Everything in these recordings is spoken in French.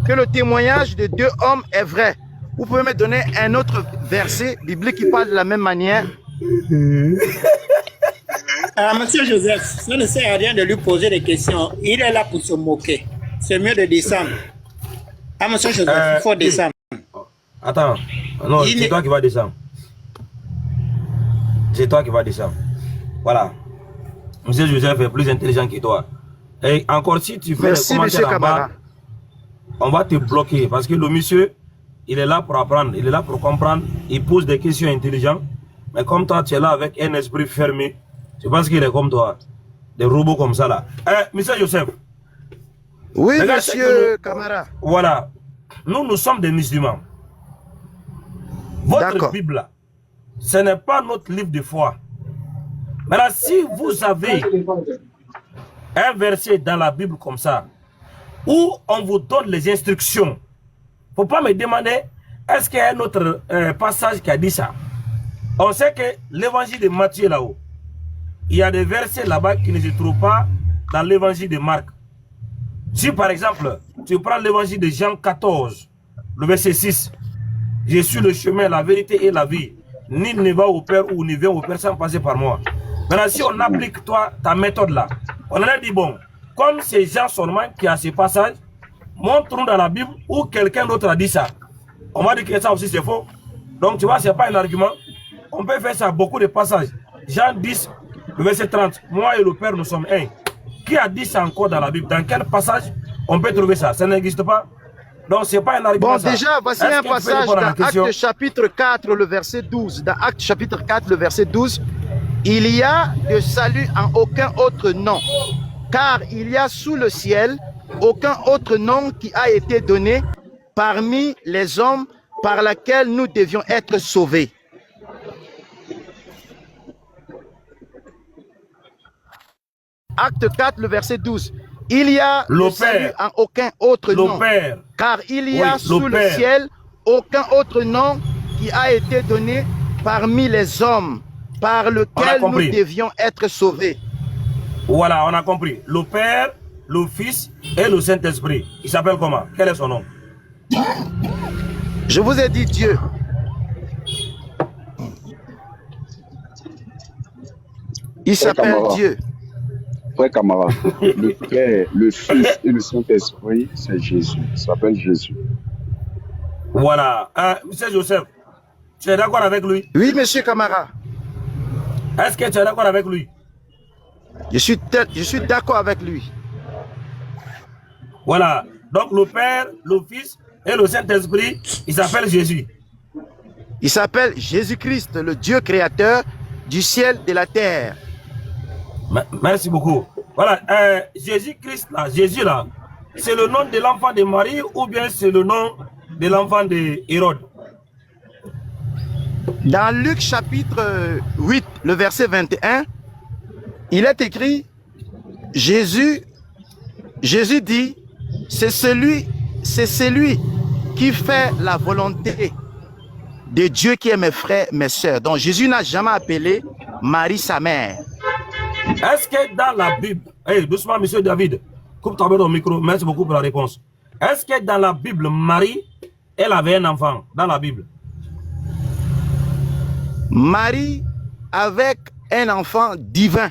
que le témoignage de deux hommes est vrai. Vous pouvez me donner un autre verset biblique qui parle de la même manière? Monsieur Joseph, ça ne sert à rien de lui poser des questions. Il est là pour se moquer. C'est mieux de descendre. Monsieur Joseph, il faut descendre. Attends, non, c'est toi qui vas descendre. C'est toi qui vas descendre. Voilà. Monsieur Joseph est plus intelligent que toi. Et encore, si tu fais des commentaires en bas, on va te bloquer. Parce que le monsieur, il est là pour apprendre, il est là pour comprendre. Il pose des questions intelligentes. Mais comme toi, tu es là avec un esprit fermé, je pense qu'il est comme toi. Des robots comme ça là. Monsieur Joseph. Oui, monsieur Camara. Voilà. Nous sommes des musulmans. Votre Bible, ce n'est pas notre livre de foi. Maintenant, si vous avez un verset dans la Bible comme ça, où on vous donne les instructions, il ne faut pas me demander, est-ce qu'il y a un autre passage qui a dit ça? On sait que l'évangile de Matthieu là-haut, il y a des versets là-bas qui ne se trouvent pas dans l'évangile de Marc. Si par exemple, tu prends l'évangile de Jean 14, le verset 6, je suis le chemin, la vérité et la vie. Nul ne va au Père ou ne vient au Père sans passer par moi. Maintenant, si on applique toi, ta méthode là, on a dit bon, comme c'est Jean seulement qui a ce passage, montre-nous dans la Bible où quelqu'un d'autre a dit ça. On va dire que ça aussi c'est faux. Donc tu vois, c'est pas un argument. On peut faire ça beaucoup de passages. Jean 10, le verset 30, moi et le Père nous sommes un. Qui a dit ça encore dans la Bible? Dans quel passage on peut trouver ça? Ça n'existe pas. Donc, c'est pas un argument. Bon, déjà, voici un passage dans Actes chapitre 4, le verset 12. Dans Actes chapitre 4, le verset 12, il y a de salut en aucun autre nom, car il y a sous le ciel aucun autre nom qui a été donné parmi les hommes par laquelle nous devions être sauvés. Acte 4, le verset 12. Il y a le salut en aucun autre nom, car il y a sous le ciel aucun autre nom qui a été donné parmi les hommes par lequel nous devions être sauvés. Voilà, on a compris. Le Père, le Fils et le Saint-Esprit. Il s'appelle comment? Quel est son nom? Je vous ai dit Dieu. Il s'appelle Dieu. Frère camarade, le Père, le Fils et le Saint-Esprit, c'est Jésus. Il s'appelle Jésus. Voilà. Monsieur Joseph, tu es d'accord avec lui? Oui, monsieur Camara. Est-ce que tu es d'accord avec lui? Je suis d'accord avec lui. Voilà. Donc le Père, le Fils et le Saint-Esprit, il s'appelle Jésus. Il s'appelle Jésus-Christ, le Dieu créateur du ciel et de la terre. Merci beaucoup. Voilà, Jésus-Christ là, Jésus là, c'est le nom de l'enfant de Marie ou bien c'est le nom de l'enfant de Hérode? Dans Luc chapitre 8, le verset 21, il est écrit, Jésus dit, c'est celui qui fait la volonté de Dieu qui est mes frères, mes sœurs. Donc Jésus n'a jamais appelé Marie sa mère. Est-ce que dans la Bible, doucement monsieur David, coupe ton micro, merci beaucoup pour la réponse. Est-ce que dans la Bible, Marie, elle avait un enfant, dans la Bible? Marie avec un enfant divin.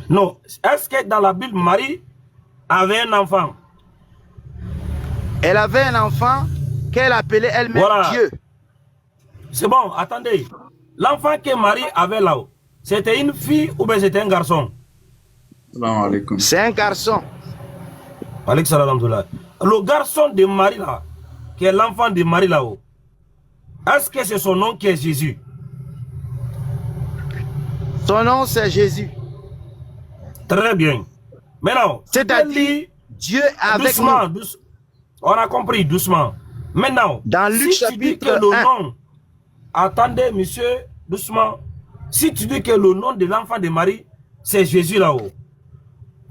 Non, est-ce que dans la Bible, Marie avait un enfant? Elle avait un enfant qu'elle appelait elle-même Dieu. C'est bon, attendez. L'enfant que Marie avait là-haut, c'était une fille ou bien c'était un garçon? C'est un garçon. Le garçon de Marie là, qui est l'enfant de Marie là-haut, est-ce que c'est son nom qui est Jésus? Son nom c'est Jésus. Très bien. Maintenant, c'est-à-dire Dieu avec doucement, nous. On a compris doucement. Maintenant, dans Luc si tu dis que le nom, attendez monsieur, doucement. Si tu dis que le nom de l'enfant de Marie, c'est Jésus là-haut.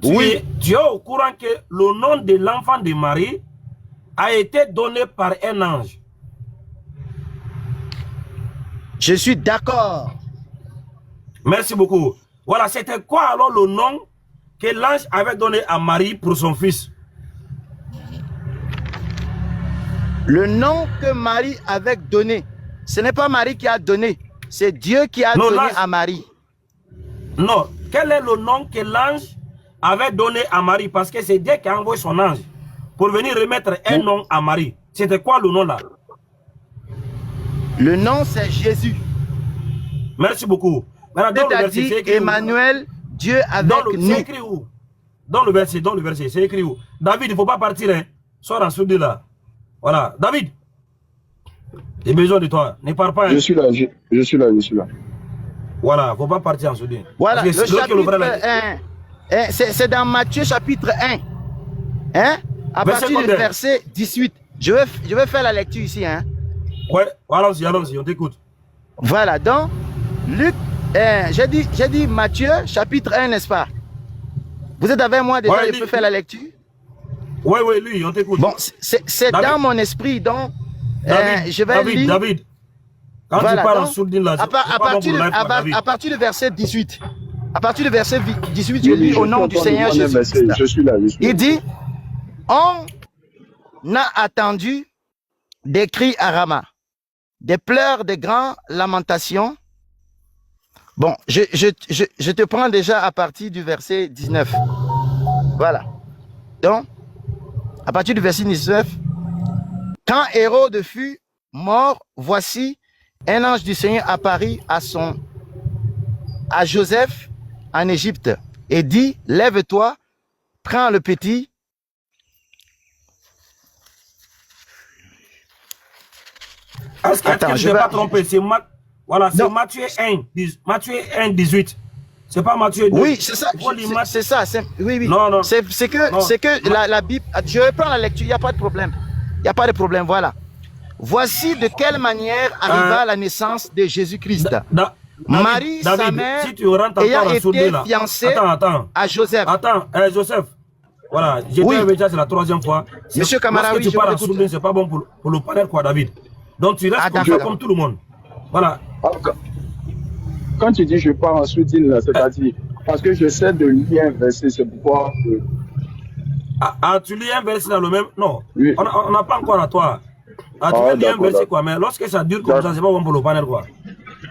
Oui. Tu es au courant que le nom de l'enfant de Marie a été donné par un ange. Je suis d'accord. Merci beaucoup. Voilà, c'était quoi alors le nom que l'ange avait donné à Marie pour son fils? Le nom que Marie avait donné, ce n'est pas Marie qui a donné, c'est Dieu qui a donné à Marie. Non, quel est le nom que l'ange avait donné à Marie? Parce que c'est Dieu qui a envoyé son ange pour venir remettre un nom à Marie. C'était quoi le nom là? Le nom c'est Jésus. Merci beaucoup. Maintenant, Dieu a dit Emmanuel, Dieu avec nous. C'est écrit où? Dans le verset, c'est écrit où? David, il ne faut pas partir, hein. Sors en soudé là. Voilà, David, j'ai besoin de toi. Ne pars pas. Hein. Je suis là, je suis là. Voilà, il ne faut pas partir en soudé. Voilà, le chapitre 1. C'est dans Matthieu chapitre 1. Hein? À partir du verset 18. Je vais faire la lecture ici. Hein? Ouais, allons-y, on t'écoute. Voilà, donc, Luc, j'ai dit Matthieu chapitre 1, n'est-ce pas? Vous êtes avec moi déjà, je peux faire la lecture? Oui, lui, on t'écoute. Bon, c'est dans mon esprit, donc, je vais lire. David, quand tu parles en sourdine là, à partir du verset 18. À partir du verset 18, je lis au nom du Seigneur Jésus. Je suis là. Il dit, on a attendu des cris à Rama, des pleurs, des grandes lamentations. Bon, je te prends déjà à partir du verset 19. Voilà. Donc, à partir du verset 19, quand Hérode fut mort, voici, un ange du Seigneur apparut à Joseph en Égypte et dit, lève-toi, prends le petit. Attends, je ne vais pas tromper, c'est Matthieu 1, 18. C'est pas Matthieu 2. Oui, c'est ça. C'est ça. Oui. Non. C'est que la Bible. Je reprends la lecture, il n'y a pas de problème. Il n'y a pas de problème, voilà. Voici de quelle manière arriva la naissance de Jésus-Christ. Marie, sa mère, si tu rentres ayant encore été fiancée à Joseph. Attends, Joseph. Voilà, j'ai dit déjà, c'est la troisième fois. Monsieur Camara, oui, tu parles en sourdine, c'est pas bon pour le panel, quoi, David. Donc tu restes comme tout le monde. Voilà. Quand tu dis je pars en sourdine, c'est-à-dire, parce que j'essaie de lire un verset, c'est pourquoi... tu lis un verset dans le même... Non, oui. On n'a pas encore à toi. Tu veux lire un verset, quoi, mais lorsque ça dure comme ça, c'est pas bon pour le panel, quoi.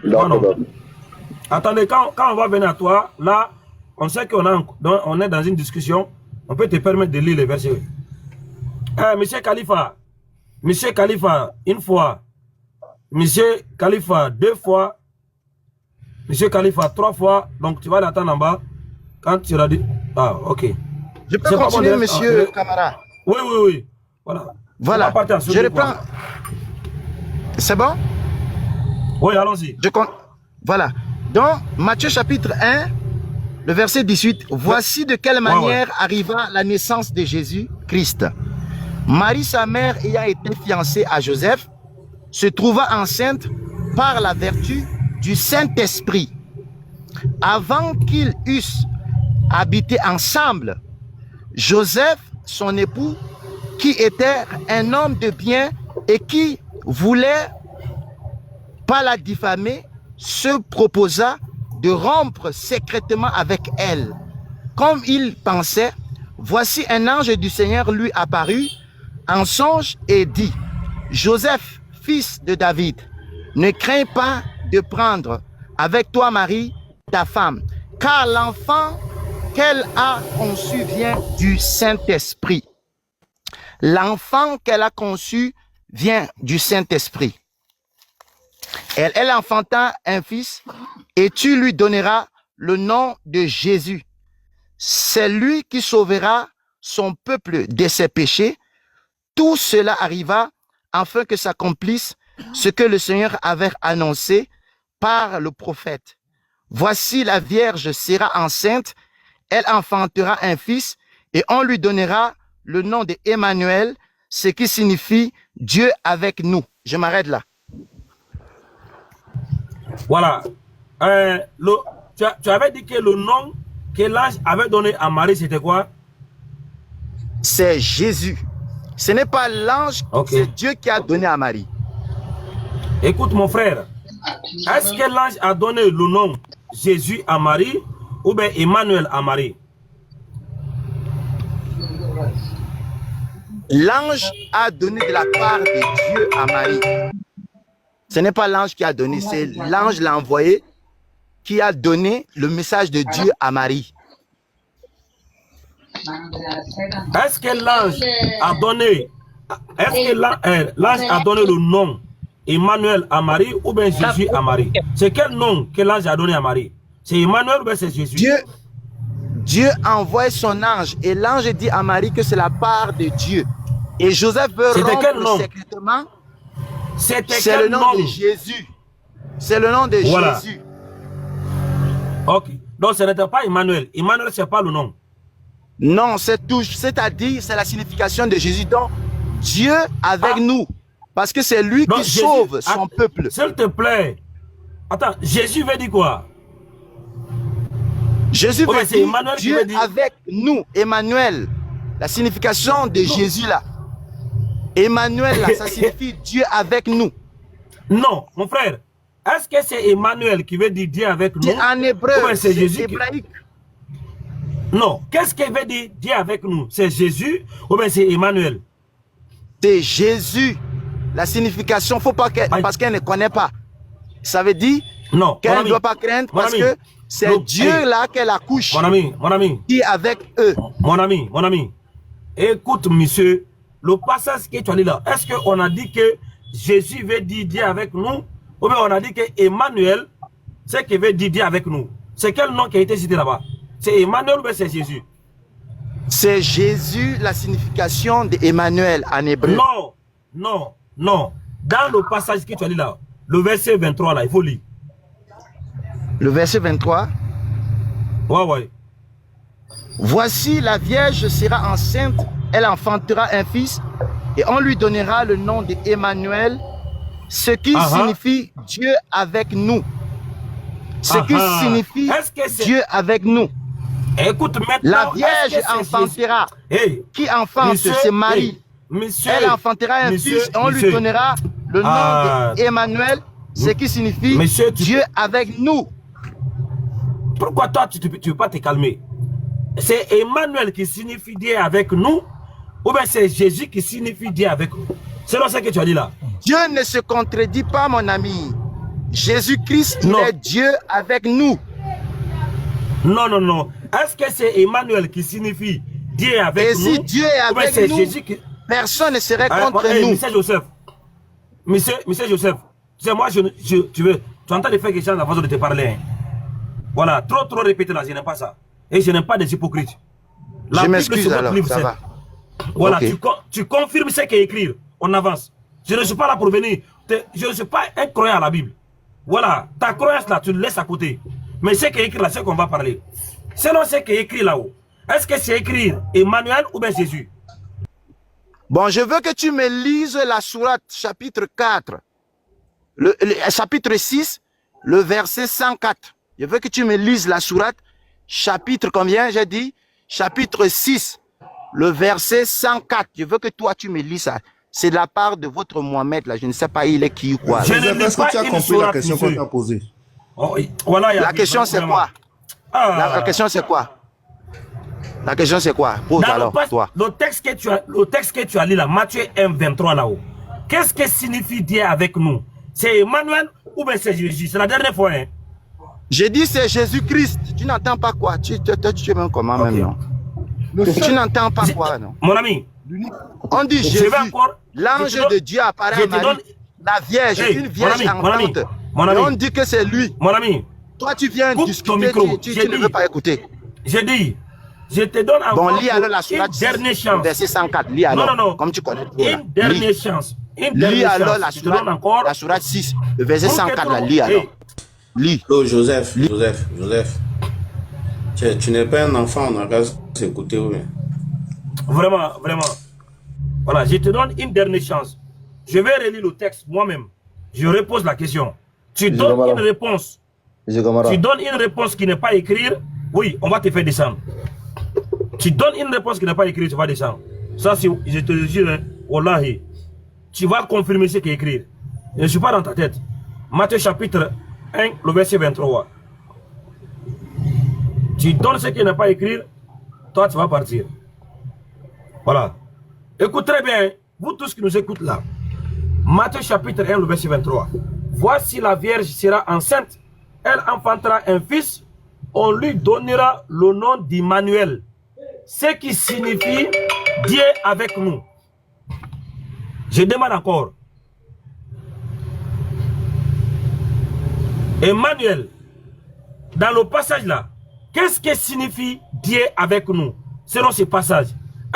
Non. Attendez, quand on va venir à toi, là, on sait qu'on est dans une discussion, on peut te permettre de lire les versets. Monsieur Khalifa, une fois. Monsieur Khalifa, 2 fois. Monsieur Khalifa, 3 fois. Donc tu vas l'attendre en bas. Quand tu auras dit... Ah, ok. Je peux continuer, monsieur Camara? Oui. Voilà. Je reprends. C'est bon? Oui, allons-y. Voilà. Dans Matthieu chapitre 1, le verset 18, voici de quelle manière arriva la naissance de Jésus-Christ. Marie, sa mère, ayant été fiancée à Joseph, se trouva enceinte par la vertu du Saint-Esprit. Avant qu'ils eussent habité ensemble, Joseph, son époux, qui était un homme de bien et qui voulait pas la diffamer, se proposa de rompre secrètement avec elle. Comme il pensait, voici un ange du Seigneur lui apparut en songe et dit, Joseph, fils de David, ne crains pas de prendre avec toi Marie, ta femme, car l'enfant qu'elle a conçu vient du Saint-Esprit. L'enfant qu'elle a conçu vient du Saint-Esprit. Elle enfanta un fils et tu lui donneras le nom de Jésus. C'est lui qui sauvera son peuple de ses péchés. Tout cela arriva afin que s'accomplisse ce que le Seigneur avait annoncé par le prophète. Voici la Vierge sera enceinte, elle enfantera un fils et on lui donnera le nom de Emmanuel, ce qui signifie Dieu avec nous. Je m'arrête là. Voilà. Tu avais dit que le nom que l'ange avait donné à Marie, c'était quoi? C'est Jésus. Ce n'est pas l'ange, c'est Dieu qui a donné à Marie. Écoute mon frère, est-ce que l'ange a donné le nom Jésus à Marie ou bien Emmanuel à Marie? L'ange a donné de la part de Dieu à Marie. Ce n'est pas l'ange qui a donné, c'est l'ange l'a envoyé qui a donné le message de Dieu à Marie. Est-ce que l'ange a donné, l'ange a donné le nom Emmanuel à Marie ou bien Jésus à Marie? C'est quel nom que l'ange a donné à Marie? C'est Emmanuel ou bien c'est Jésus? Dieu envoie son ange et l'ange dit à Marie que c'est la part de Dieu. Et Joseph veut rendre secrètement. C'est le nom de Jésus. C'est le nom de Jésus. Ok. Donc ce n'était pas Emmanuel. Emmanuel, c'est pas le nom. Non, c'est tout. C'est-à-dire, c'est la signification de Jésus. Donc, Dieu avec nous. Parce que c'est lui qui sauve son peuple. S'il te plaît. Attends, Jésus veut dire quoi? Jésus veut dire Dieu avec nous. Emmanuel. La signification de Jésus là. Emmanuel là, ça signifie Dieu avec nous. Non, mon frère. Est-ce que c'est Emmanuel qui veut dire Dieu avec nous? En hébreu, c'est Jésus hébraïque. Non. Qu'est-ce qu'il veut dire Dieu avec nous? C'est Jésus ou bien c'est Emmanuel? C'est Jésus. La signification, faut pas qu'elle, parce qu'elle ne connaît pas. Ça veut dire qu'elle ne doit pas craindre parce que c'est Dieu là qu'elle accouche. Mon ami. Qui est avec eux. Mon ami. Écoute, monsieur, le passage que tu as dit là, est-ce qu'on a dit que Jésus veut dire Dieu avec nous? Ou bien on a dit que Emmanuel, c'est qui veut dire Dieu avec nous? C'est quel nom qui a été cité là-bas? C'est Emmanuel ou bien c'est Jésus? C'est Jésus, la signification d'Emmanuel en hébreu. Non. Dans le passage que tu as dit là, le verset 23 là, il faut lire. Le verset 23. Ouais. Voici, la Vierge sera enceinte, elle enfantera un fils, et on lui donnera le nom d'Emmanuel, ce qui signifie Dieu avec nous. Ce qui signifie Dieu avec nous. Écoute, maintenant, la Vierge enfantera. Qui enfante? C'est Marie. Elle enfantera un fils et on lui donnera le nom d'Emmanuel, ce qui signifie Dieu avec nous. Pourquoi toi, tu ne peux pas te calmer? C'est Emmanuel qui signifie Dieu avec nous ou bien c'est Jésus qui signifie Dieu avec nous? C'est ce que tu as dit là. Dieu ne se contredit pas, mon ami. Jésus-Christ est Dieu avec nous. Non. Est-ce que c'est Emmanuel qui signifie Dieu avec nous? Et si Dieu est avec nous, Jésus qui... personne ne serait contre nous. Monsieur Joseph, c'est moi, tu entends de faire quelque chose dans la façon de te parler. Hein. Voilà, trop répéter là, je n'aime pas ça. Et je n'aime pas des hypocrites. Je m'excuse alors, ça va. Voilà, tu confirmes ce qui est écrit. On avance. Je ne suis pas là pour venir. Je ne suis pas un croyant à la Bible. Voilà, ta croyance là, tu le laisses à côté. Mais ce qui est écrit là, c'est qu'on va parler. Selon ce qui est écrit là-haut, est-ce que c'est écrit Emmanuel ou bien Jésus? Bon, je veux que tu me lises la sourate chapitre 4, le chapitre 6, le verset 104. Je veux que tu me lises la sourate chapitre combien j'ai dit? Chapitre 6, le verset 104. Je veux que toi tu me lises ça. C'est de la part de votre Mohamed là. Je ne sais pas il est qui ou quoi. Je ne sais pas si tu as compris la question qu'on t'a posée. Voilà, la question c'est quoi? La question c'est quoi? La question c'est quoi? Pose alors, toi. Le texte que tu as lu là, Matthieu 1, 23 là-haut. Qu'est-ce que signifie Dieu avec nous? C'est Emmanuel ou bien c'est Jésus? C'est la dernière fois, hein? J'ai dit c'est Jésus-Christ. Tu n'entends pas quoi? Tu es même comment même, non? Tu n'entends pas quoi, non? Mon ami. On dit Jésus. L'ange de Dieu apparaît à Marie. La Vierge, une Vierge enceinte. On dit que c'est lui. Mon ami. Toi, tu viens discuter, tu ne veux pas écouter. J'ai dit, je te donne encore lis alors la sourate une dernière chance. Verset 104, lis alors. Non. Comme tu connais. Une dernière chance. Lis alors la sourate 6, le verset 104, là, lis alors. Lis. Oh, Joseph. Tu n'es pas un enfant, on n'a qu'à s'écouter. Vraiment. Voilà, je te donne une dernière chance. Je vais relire le texte moi-même. Je repose la question. Tu donnes une réponse. Tu donnes une réponse qui n'est pas écrite. Oui, on va te faire descendre. Tu donnes une réponse qui n'est pas écrite, tu vas descendre. Ça, je te le jure, hein, wallahi, tu vas confirmer ce qui est écrit. Je ne suis pas dans ta tête. Matthieu chapitre 1, le verset 23. Tu donnes ce qui n'est pas écrit, toi tu vas partir. Voilà. Écoute très bien, vous tous qui nous écoutez là. Matthieu chapitre 1, le verset 23. Voici la Vierge sera enceinte, elle enfantera un fils, on lui donnera le nom d'Emmanuel, ce qui signifie Dieu avec nous. Je demande encore. Emmanuel, dans le passage là, qu'est-ce que signifie Dieu avec nous selon ce passage?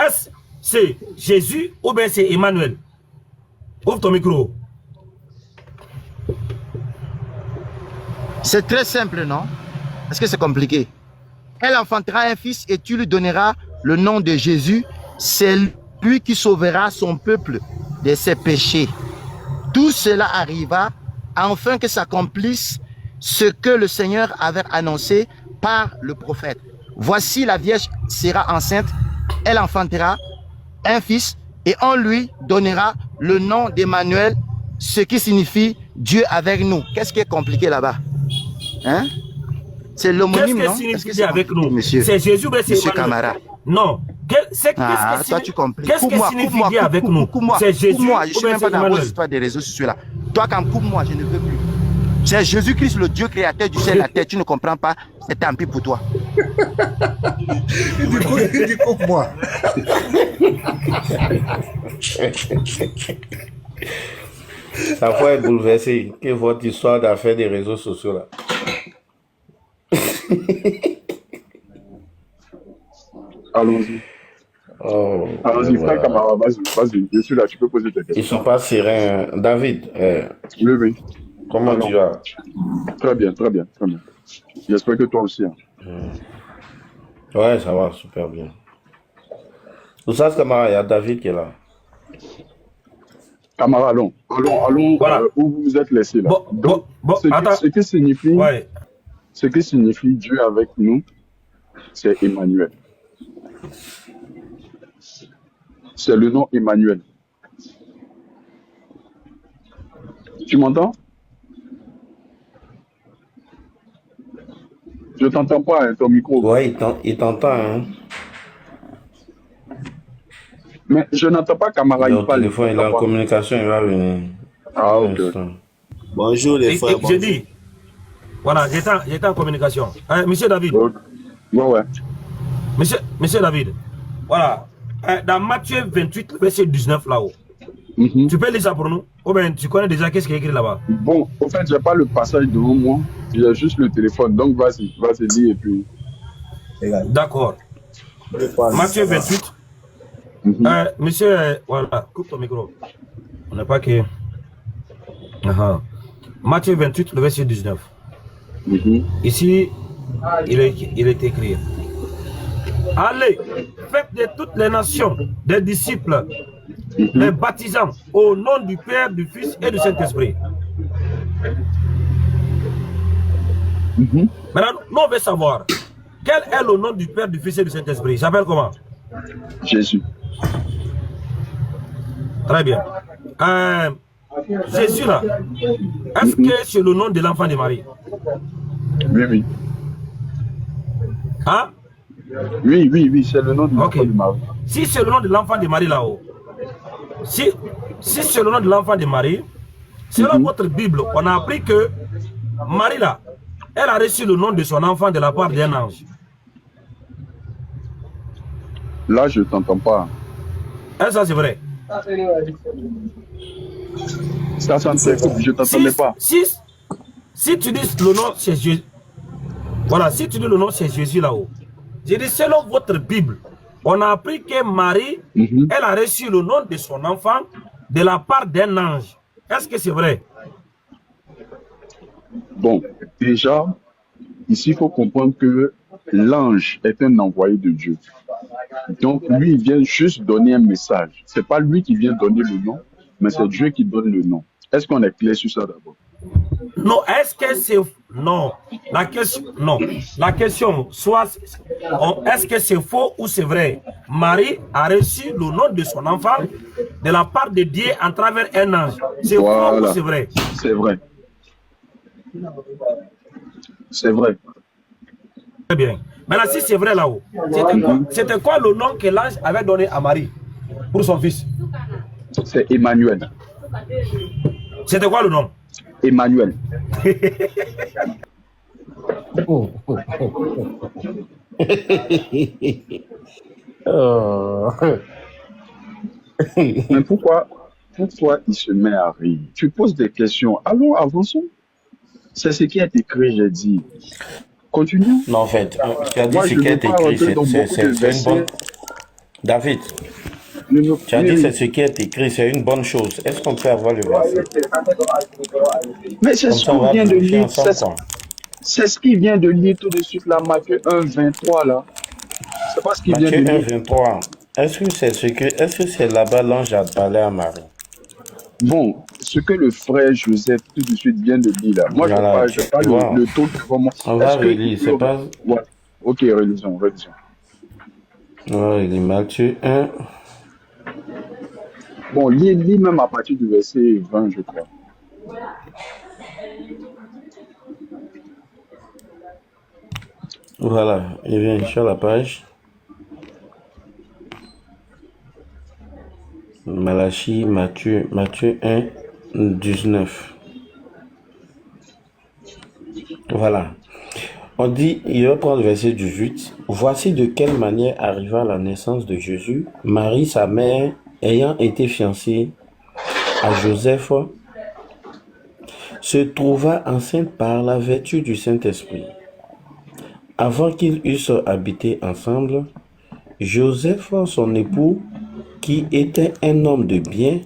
Est-ce c'est Jésus ou bien c'est Emmanuel? Ouvre ton micro. C'est très simple, non? Est-ce que c'est compliqué? Elle enfantera un fils et tu lui donneras le nom de Jésus. C'est lui qui sauvera son peuple de ses péchés. Tout cela arriva afin que s'accomplisse ce que le Seigneur avait annoncé par le prophète. Voici la Vierge sera enceinte, elle enfantera un fils et on lui donnera le nom d'Emmanuel, ce qui signifie Dieu avec nous. Qu'est-ce qui est compliqué là-bas? Hein? C'est l'homonyme, non? Qu'est-ce que signifie avec nous? Monsieur? C'est Jésus, mais c'est Monsieur Emmanuel. Camara. Non. Toi, tu compliques. Qu'est-ce que signifie Dieu avec nous? C'est Jésus Coupe-moi, je ou ne suis bien même c'est pas dans vos Emmanuel? histoires des réseaux sociaux là. Toi, quand coupe-moi, je ne veux plus. C'est Jésus-Christ, le Dieu créateur du ciel et la terre. Tu ne comprends pas, c'est tant pis pour toi. Du coup, coupe-moi. Ça faut être bouleversé que votre histoire d'affaires des réseaux sociaux là. Allons-y. Oh, Allons-y, voilà. frère Camara, vas-y, je suis là, tu peux poser tes Ils questions. sont pas sereins. David, Oui, oui. comment Alors. tu vas? Très bien, très bien, très bien. J'espère que toi aussi. Hein. Ouais, ça va, super bien. Tout ça, c'est Camara, il y a David qui est là. Camara, allons Voilà. où vous êtes laissé là. Bon, Donc, bon, attends. ce qui signifie Ouais. Dieu avec nous, c'est Emmanuel. C'est le nom Emmanuel. Tu m'entends? Je t'entends pas, hein, ton micro. Ouais, il t'entend, hein. Mais je n'entends pas Camara, Le il parle. téléphone, il est en communication, il va venir. Ah, ok. Bonjour les frères. Je dis, voilà, j'étais en communication. Hein, monsieur David, Ok. Ouais. monsieur David, voilà, dans Matthieu 28, verset 19 là-haut, Mhm. tu peux lire ça pour nous? Ou bien tu connais déjà qu'est-ce qui est écrit là-bas? Bon, en fait, j'ai pas le passage devant moi. J'ai juste le téléphone. Donc, vas-y, lis et puis. D'accord. Matthieu 28. Mhm. Monsieur, voilà, coupe ton micro. On n'a pas que. Matthieu 28, le verset 19. Mhm. Ici, il est écrit. Allez, faites de toutes les nations des disciples, les baptisant au nom du Père, du Fils et du Saint-Esprit. Mhm. Maintenant, nous on veut savoir quel est le nom du Père, du Fils et du Saint-Esprit. Il s'appelle comment? Jésus. Très bien. Jésus là, est-ce que c'est le nom de l'enfant de Marie? Oui. Hein? Oui, c'est le nom de l'enfant Ok. de Marie. Si c'est le nom de l'enfant de Marie là-haut, si c'est le nom de l'enfant de Marie, selon votre Bible, on a appris que Marie là, elle a reçu le nom de son enfant de la part d'un ange. Là, je t'entends pas. Est-ce que ça c'est vrai? Ça te coupe, je t'entendais pas. Si tu dis le nom c'est Jésus, voilà, si tu dis le nom c'est Jésus là-haut, j'ai dit selon votre Bible, on a appris que Marie, Mhm. elle a reçu le nom de son enfant de la part d'un ange. Est-ce que c'est vrai? Bon, déjà, ici, il faut comprendre que l'ange est un envoyé de Dieu. Donc, lui, il vient juste donner un message. C'est pas lui qui vient donner le nom, mais c'est Dieu qui donne le nom. Est-ce qu'on est clair sur ça d'abord? Non, est-ce que c'est... Non, la question, soit, est-ce que c'est faux ou c'est vrai? Marie a reçu le nom de son enfant de la part de Dieu en travers un ange. C'est faux ou c'est vrai? C'est vrai. C'est vrai. Très bien. Maintenant, si c'est vrai là-haut, c'était quoi le nom que l'ange avait donné à Marie? pour son fils. C'est Emmanuel. C'était quoi le nom? Emmanuel. Oh, oh, oh. Mais pourquoi il se met à rire? Tu poses des questions. Allons, avançons. C'est ce qui est écrit, j'ai dit. Continuons. Non, en fait, tu as dit Moi, ce je qui ne est veux pas écrit, rentrer dans beaucoup de c'est une bonne... versets. David, tu as dit c'est ce qui est écrit, c'est une bonne chose. Est-ce qu'on peut avoir le verset? Mais c'est Comme ce ça, on qu'on va vient de vérifier lire. ensemble, quoi. C'est ce qu'il vient de lire tout de suite là, Matthieu 1, 23 là. C'est pas ce qu'il vient de Matthieu 1, lire. 23. Est-ce que c'est là-bas l'ange a parlé à Marie? Bon, ce que le frère Joseph tout de suite vient de dire là. Moi, Voilà, je tu parle vois. le taux devant moi. On va Est-ce que relire, c'est pas... Ouais. Ok, relisons. On va relire Matthieu 1. Bon, lis même à partir du verset 20, je crois. Voilà, il vient sur la page. Malachie, Matthieu 1, 19. Voilà. On dit, il va prendre le verset 18. Voici de quelle manière arriva la naissance de Jésus. Marie, sa mère, ayant été fiancée à Joseph, se trouva enceinte par la vertu du Saint-Esprit. Avant qu'ils eussent habité ensemble, Joseph, son époux, qui était un homme de bien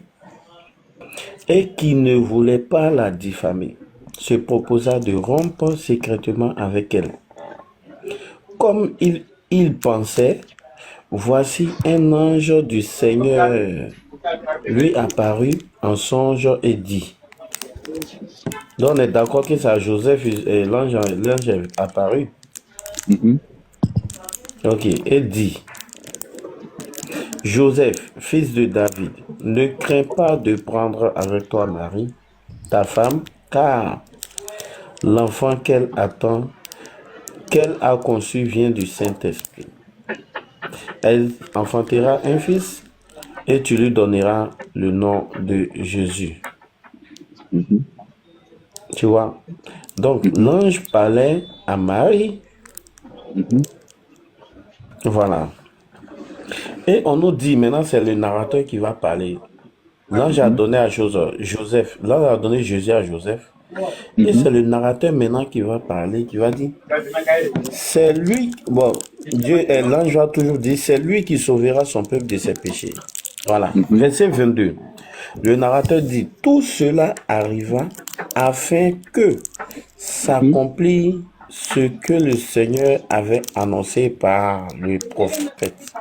et qui ne voulait pas la diffamer, se proposa de rompre secrètement avec elle. Comme il pensait, voici un ange du Seigneur lui apparut en songe et dit. Donc on est d'accord que c'est à Joseph et l'ange est apparu. Ok, et dit, Joseph, fils de David, ne crains pas de prendre avec toi Marie, ta femme, car l'enfant qu'elle a conçu vient du Saint-Esprit. Elle enfantera un fils et tu lui donneras le nom de Jésus. Tu vois? Donc, l'ange parlait à Marie. Voilà. Et on nous dit, maintenant, c'est le narrateur qui va parler. L'ange a donné à Joseph, l'ange a donné Jésus à Joseph. Et c'est le narrateur maintenant qui va parler, qui va dire, c'est lui, bon, l'ange a toujours dit, c'est lui qui sauvera son peuple de ses péchés. Voilà. Verset 22. Le narrateur dit, tout cela arriva afin que s'accomplisse ce que le Seigneur avait annoncé par le prophète.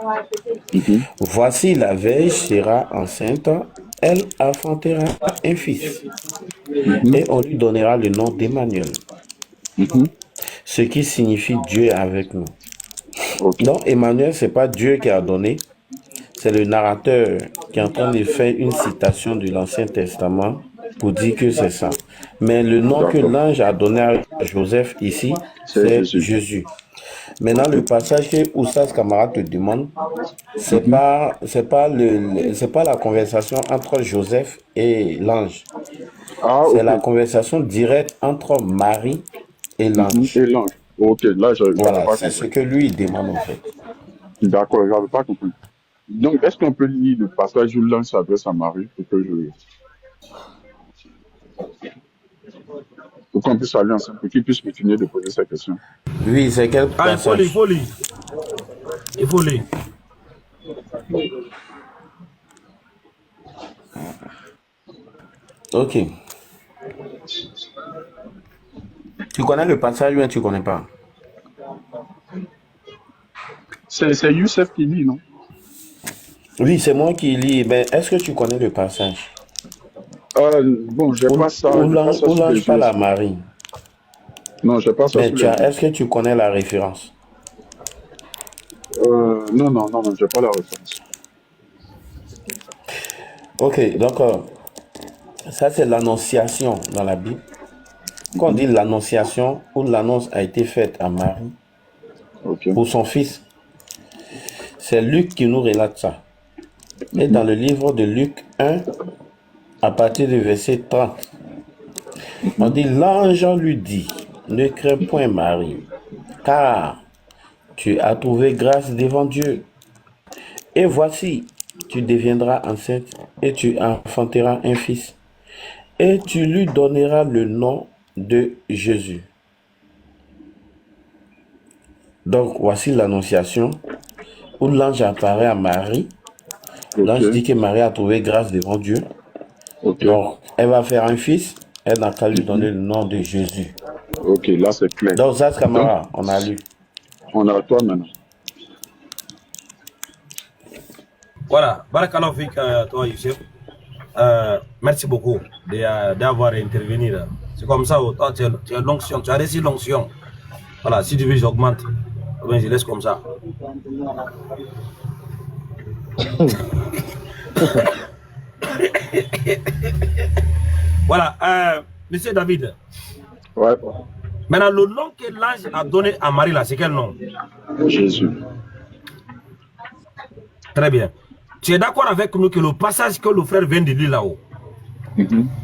Voici la Vierge sera enceinte, elle enfantera un fils et on lui donnera le nom d'Emmanuel, ce qui signifie Dieu est avec nous. Donc Emmanuel, c'est pas Dieu qui a donné, c'est le narrateur qui est en train de faire une citation de l'Ancien Testament pour dire que c'est ça. Mais le nom que l'ange a donné à Joseph ici, c'est Jésus. Maintenant, le passage que Oussas camarade te demande, c'est pas la conversation entre Joseph et l'ange. C'est la conversation directe entre Marie et l'ange. Et l'ange. Ok, là, voilà, c'est ce que lui il demande en fait. D'accord, je n'avais pas compris. Donc, est-ce qu'on peut lire le passage où l'ange s'adresse à Marie pour qu'on puisse aller ensemble, pour qu'il puisse continuer de poser sa question? Oui, c'est quel passage? Il faut lire. Il faut lire. Ok. Tu connais le passage ou bien tu connais pas? C'est Youssef qui lit, non? Oui, c'est moi qui lis. Mais est-ce que tu connais le passage? Bon, je n'ai pas ça. Où l'ange parle à Marie. Non, je n'ai pas ça. Mais est-ce que tu connais la référence? Non, je n'ai pas la référence. Ok, donc ça c'est l'annonciation dans la Bible. Quand on dit l'annonciation, où l'annonce a été faite à Marie pour son fils, c'est Luc qui nous relate ça. Et dans le livre de Luc 1, à partir du verset 30, on dit, l'ange lui dit, ne crains point Marie, car tu as trouvé grâce devant Dieu. Et voici, tu deviendras enceinte et tu enfanteras un fils. Et tu lui donneras le nom de Jésus. Donc, voici l'annonciation où l'ange apparaît à Marie. L'ange dit que Marie a trouvé grâce devant Dieu. Donc, elle va faire un fils. Elle n'a qu'à lui donner le nom de Jésus. Ok, là c'est clair. Donc, ça, camarade, on a lu. On a à toi maintenant. Voilà, Barakallahu fik, toi Youssef. Merci beaucoup d'avoir intervenu. C'est comme ça, toi, tu as l'onction, tu as reçu l'onction. Voilà, si tu veux, j'augmente. Ben, je laisse comme ça. Voilà, monsieur David. Ouais. Maintenant, le nom que l'ange a donné à Marie, là, c'est quel nom? Jésus. Très bien. Tu es d'accord avec nous que le passage que le frère vient de lire là-haut,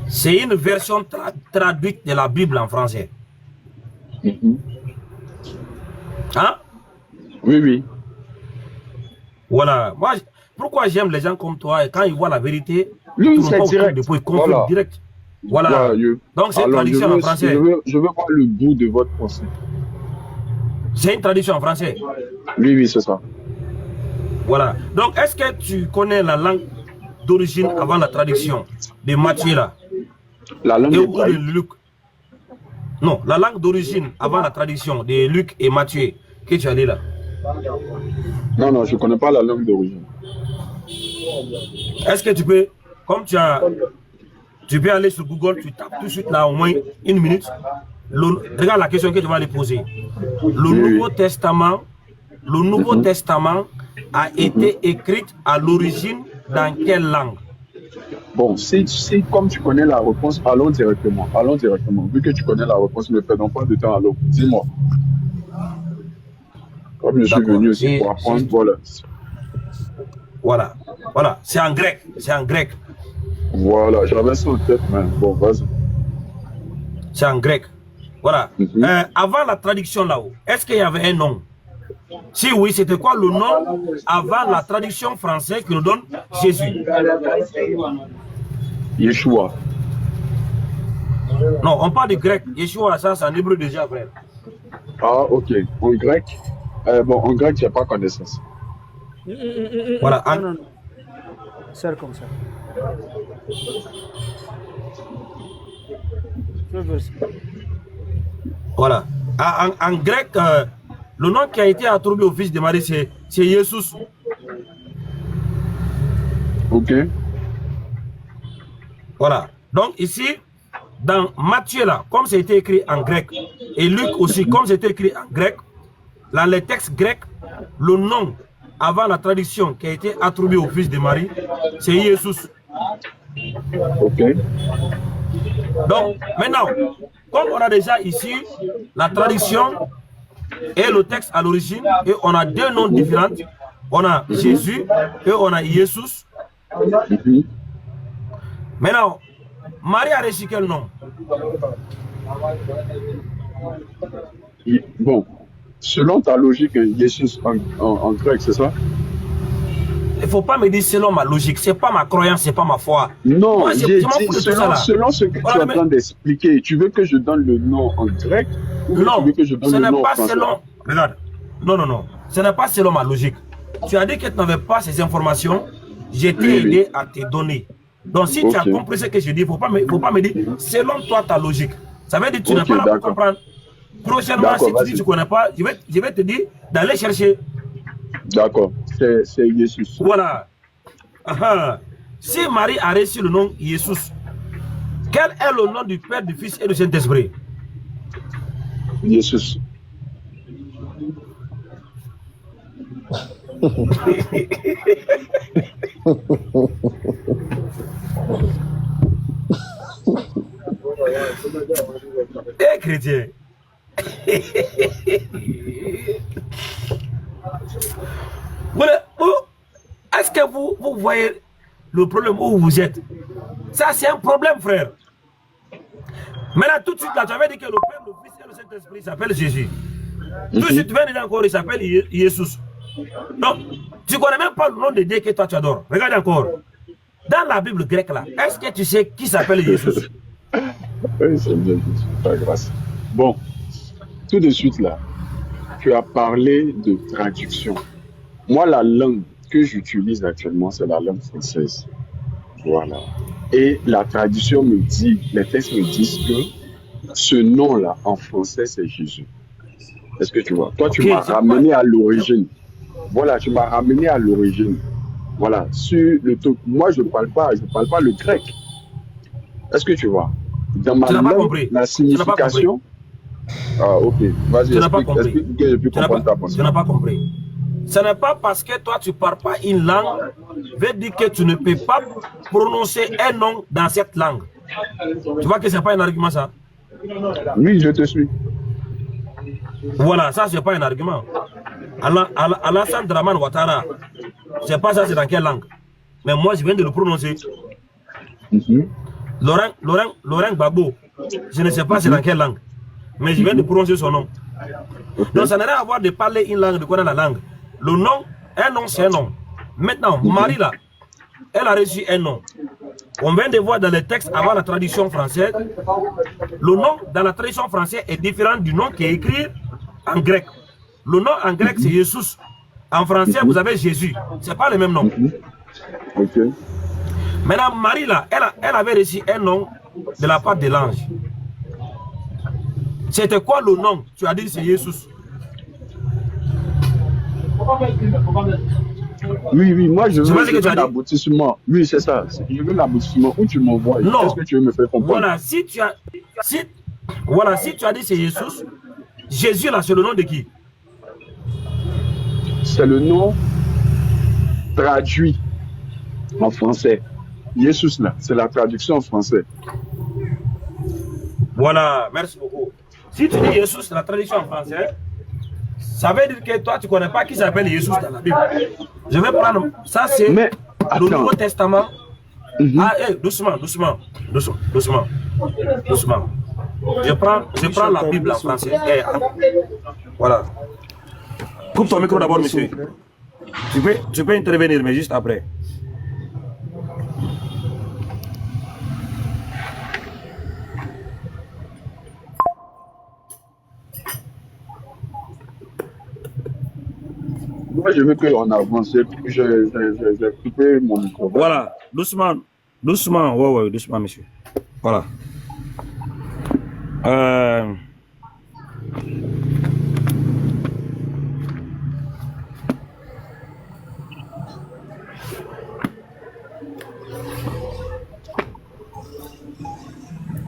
c'est une version traduite de la Bible en français? Hein? Oui, oui. Voilà. Moi, pourquoi j'aime les gens comme toi, et quand ils voient la vérité, Lui, ils c'est direct. ils confirment Voilà. direct. Voilà. Donc, c'est une traduction en français. Je veux voir le bout de votre pensée. C'est une traduction en français. Oui, oui, c'est ça. Voilà. Donc, est-ce que tu connais la langue d'origine avant la traduction de Matthieu là? La langue et de hébraïque. Luc. Non, la langue d'origine avant la traduction de Luc et Matthieu que tu as dit là. Non, non, je ne connais pas la langue d'origine. Est-ce que tu peux, comme tu peux aller sur Google, tu tapes tout de suite là au moins une minute. Regarde la question que tu vas lui poser. Le Nouveau Testament a été écrit à l'origine dans quelle langue? Bon, si comme tu connais la réponse, allons directement. Allons directement. Vu que tu connais la réponse, ne perdons pas de temps. Alors, dis-moi. Comme je suis venu aussi pour apprendre, voilà. Voilà, c'est en grec. C'est en grec. Voilà, j'avais ça en tête, mais bon, vas-y. C'est en grec. Voilà. Avant la traduction là-haut, est-ce qu'il y avait un nom? Si oui, c'était quoi le nom avant la traduction française qui nous donne Jésus? Yeshua. Non, on parle du grec. Yeshua, ça c'est en hébreu déjà, frère. Ah, ok. En grec? Bon, en grec, je n'ai pas connaissance. Voilà. Non. C'est comme ça. Voilà. En grec, le nom qui a été attribué au fils de Marie, c'est Jésus. Ok. Voilà. Donc ici, dans Matthieu là, comme c'est écrit en grec, et Luc aussi, comme c'est écrit en grec, dans les textes grecs, le nom avant la traduction qui a été attribué au fils de Marie, c'est Jésus. Ok. Donc maintenant, comme on a déjà ici la traduction et le texte à l'origine, et on a deux noms différents, on a Jésus et on a Jésus. Maintenant, Marie a reçu quel nom? Bon, selon ta logique, Jésus en grec, c'est ça? Il ne faut pas me dire selon ma logique, c'est pas ma croyance, c'est pas ma foi. Non, moi, j'ai dit selon ce que tu es en train d'expliquer. Tu veux que je donne le nom en grec ou non, tu veux que je donne ce le nom n'est en pas français? selon. Regarde, non, ce n'est pas selon ma logique. Tu as dit que tu n'avais pas ces informations, j'ai t'ai aidé à te donner. Donc si tu as compris ce que je dis, il ne faut pas me dire selon toi ta logique. Ça veut dire que tu n'es pas là pour comprendre. Prochainement, si tu dis que tu ne connais pas, je vais te dire d'aller chercher. D'accord, c'est Jésus. Voilà. Si Marie a reçu le nom Jésus, quel est le nom du Père, du Fils et du Saint-Esprit? Jésus. Eh chrétien. Est-ce que que vous voyez le problème où vous êtes? Ça, c'est un problème, frère. Maintenant, tout de suite, là, tu avais dit que le Père, le Fils et le Saint-Esprit s'appellent Jésus. Tout de suite, tu viens de dire encore, il s'appelle Jésus. Donc, tu ne connais même pas le nom de Dieu que toi tu adores. Regarde encore. Dans la Bible grecque, là, est-ce que tu sais qui s'appelle Jésus? Oui, c'est bien, pas grâce. Bon, tout de suite là, tu as parlé de traduction. Moi, la langue que j'utilise actuellement, c'est la langue française. Voilà. Et la traduction me dit, les textes me disent que ce nom-là, en français, c'est Jésus. Est-ce que tu vois? Toi, tu m'as ramené à l'origine. Voilà, tu m'as ramené à l'origine. Voilà. Sur le truc. Moi, je parle pas le grec. Est-ce que tu vois? Dans ma langue, la signification. Ah, ok. Vas-y, explique que je peux comprendre ta pensée. Tu n'as pas compris. Ce n'est pas parce que toi, tu ne parles pas une langue, veut dire que tu ne peux pas prononcer un nom dans cette langue. Tu vois que ce n'est pas un argument, ça? Oui, je te suis. Voilà, ça, ce n'est pas un argument. Alassane Dramane Ouattara, je ne sais pas ça, c'est dans quelle langue. Mais moi, je viens de le prononcer. Laurent Gbagbo, je ne sais pas c'est dans quelle langue. Mais je viens de prononcer son nom. Donc, ça n'a rien à voir de parler une langue, de connaître la langue. Le nom, un nom, c'est un nom. Maintenant, Marie, là, elle a reçu un nom. On vient de voir dans les textes avant la traduction française, le nom dans la traduction française est différent du nom qui est écrit en grec. Le nom en grec, c'est Jésus. En français, vous avez Jésus. Ce n'est pas le même nom. Okay. Maintenant, Marie, là, elle avait reçu un nom de la part de l'ange. C'était quoi le nom? Tu as dit c'est Jésus. Oui, moi je veux l'aboutissement. Oui, c'est ça. Je veux l'aboutissement où tu m'envoies. Qu'est-ce que tu veux me faire comprendre? Voilà, si tu as dit c'est Jésus, Jésus là, c'est le nom de qui? C'est le nom traduit en français. Jésus là, c'est la traduction en français. Voilà, merci beaucoup. Si tu dis Jésus, c'est la traduction en français, ça veut dire que toi, tu ne connais pas qui s'appelle Jésus dans la Bible. Je vais prendre, ça c'est le Nouveau Testament. Ah, doucement. Je prends la Bible en français. Voilà. Coupe ton micro d'abord, monsieur. Tu peux intervenir, mais juste après. Moi, je veux qu'on avance. J'ai coupé mon micro. Voilà, doucement, ouais, doucement, monsieur. Voilà.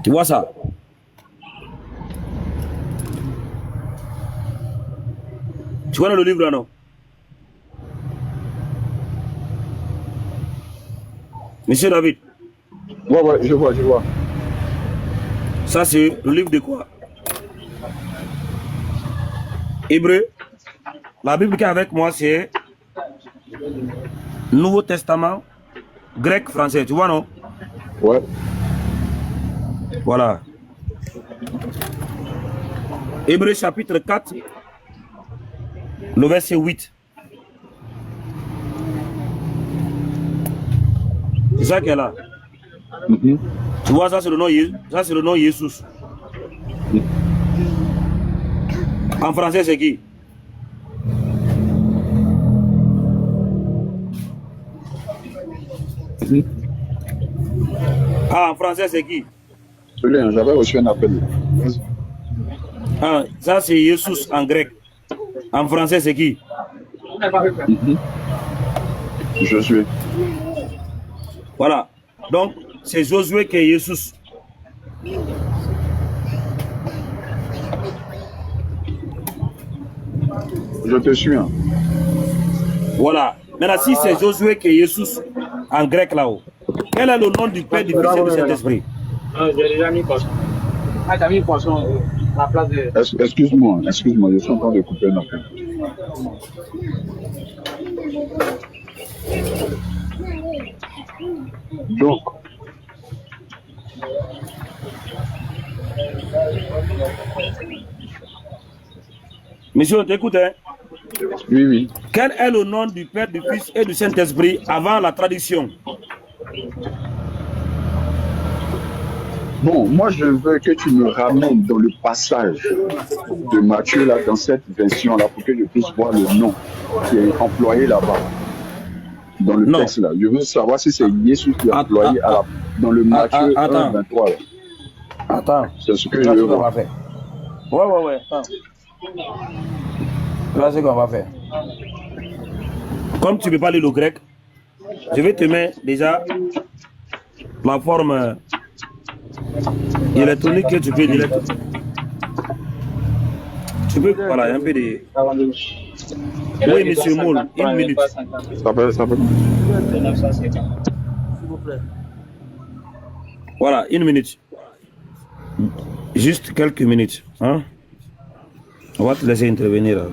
Tu vois ça? Tu vois le livre là, non? Monsieur David. Ouais, je vois. Ça, c'est le livre de quoi? Hébreu. La Bible qui est avec moi, c'est Nouveau Testament, grec, français. Tu vois, non? Ouais. Voilà. Hébreu chapitre 4, le verset 8. C'est ça qu'elle a. Tu vois, ça c'est le nom Jésus. Ça c'est le nom Jésus. En français, c'est qui? Ah, en français, c'est qui? J'avais reçu un appel. Ah, ça c'est Jésus en grec. En français, c'est qui? Josué. Voilà. Donc, c'est Josué qui est Jésus. Je te suis. Hein. Voilà. Maintenant, si c'est Josué qui est Jésus en grec là-haut, quel est le nom du Père, du Fils et du Saint-Esprit? J'ai déjà mis poisson. Ah, t'as mis poisson à la place de... Excuse-moi, je suis en train de couper un appel. Donc, Monsieur, on t'écoute, hein? oui, oui. Quel est le nom du Père, du Fils et du Saint-Esprit avant la tradition? Bon, moi, je veux que tu me ramènes dans le passage de Matthieu, là, dans cette version-là, pour que je puisse voir le nom qui est employé là-bas, dans le Non. texte là. Je veux savoir si c'est Jésus qui est employé dans le Matthieu 1, 23. Là. Attends. C'est ce que je Là, veux c'est qu'on va voir. faire. Ouais. Attends. Là, c'est qu'on va faire. Comme tu ne peux pas lire le grec, je vais te mettre déjà la forme électronique que tu peux lire. Tu peux, voilà, un peu de... Oui, monsieur Moul, une minute. Ça peut. S'il vous plaît. Voilà, une minute. Juste quelques minutes. Hein? On va te laisser intervenir. Là.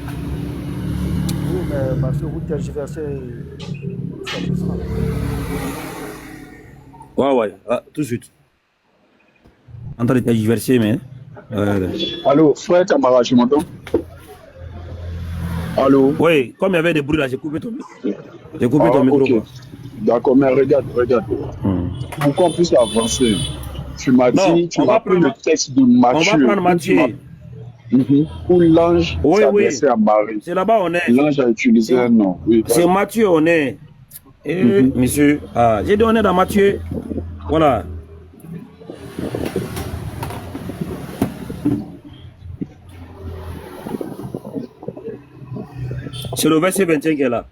Oui, mais parce que vous tergiversez. Ouais, ah, tout de suite. En train de tergiverser, mais... Allô, frère camarade, tu m'entends? Allô? Oui, comme il y avait des bruits là, j'ai coupé ton micro. Ok. Quoi. D'accord, mais regarde. Pour qu'on puisse avancer, tu m'as dit, tu m'as pris le texte de Matthieu. On va prendre Matthieu. Où l'ange Oui. s'adressait à Marie. C'est là-bas on est. L'ange a utilisé un nom. Oui, c'est Matthieu on est. Monsieur, j'ai dit on est dans Matthieu. Voilà. C'est le verset 25 qui est là.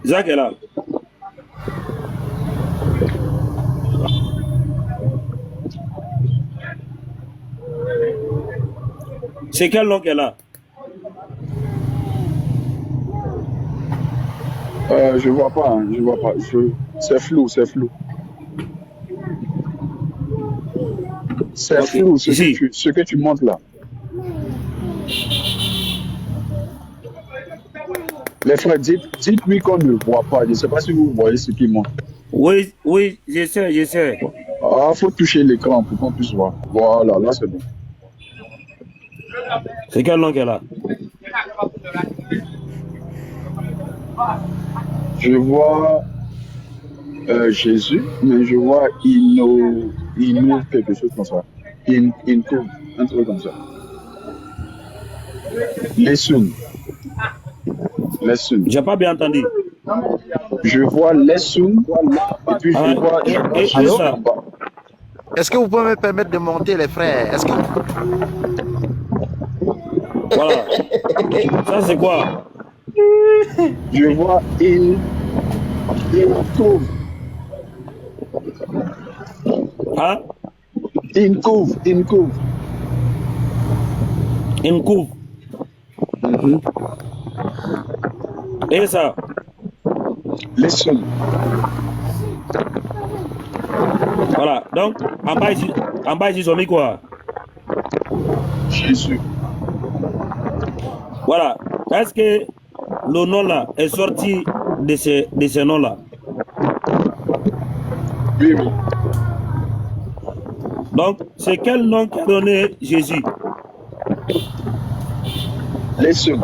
Jacques est là. C'est quel nom qu'elle a? Je vois pas. C'est flou. C'est flou ce que tu montres là. Les frères, dites-lui qu'on ne voit pas. Je ne sais pas si vous voyez ce qu'il montre. Oui, j'essaie. Ah, faut toucher l'écran pour qu'on puisse voir. Voilà, là c'est bon. C'est quel nom qu'elle a? Je vois Jésus, mais je vois Ino quelque chose comme ça. Inco, un truc comme ça. Lessun. J'ai pas bien entendu. Je vois Lessun, et puis je vois... Allô? Ça. Est-ce que vous pouvez me permettre de monter, les frères? Est-ce que... Voilà. Ça, c'est quoi? Je vois Incouve. Hein? Incouve. Une couve. Et ça? Lessun. Voilà. Donc, en bas ici, ils ont mis quoi? Jésus. Voilà. Est-ce que le nom là est sorti de ce nom là? Oui. Donc, c'est quel nom qu'a donné Jésus? Lessun.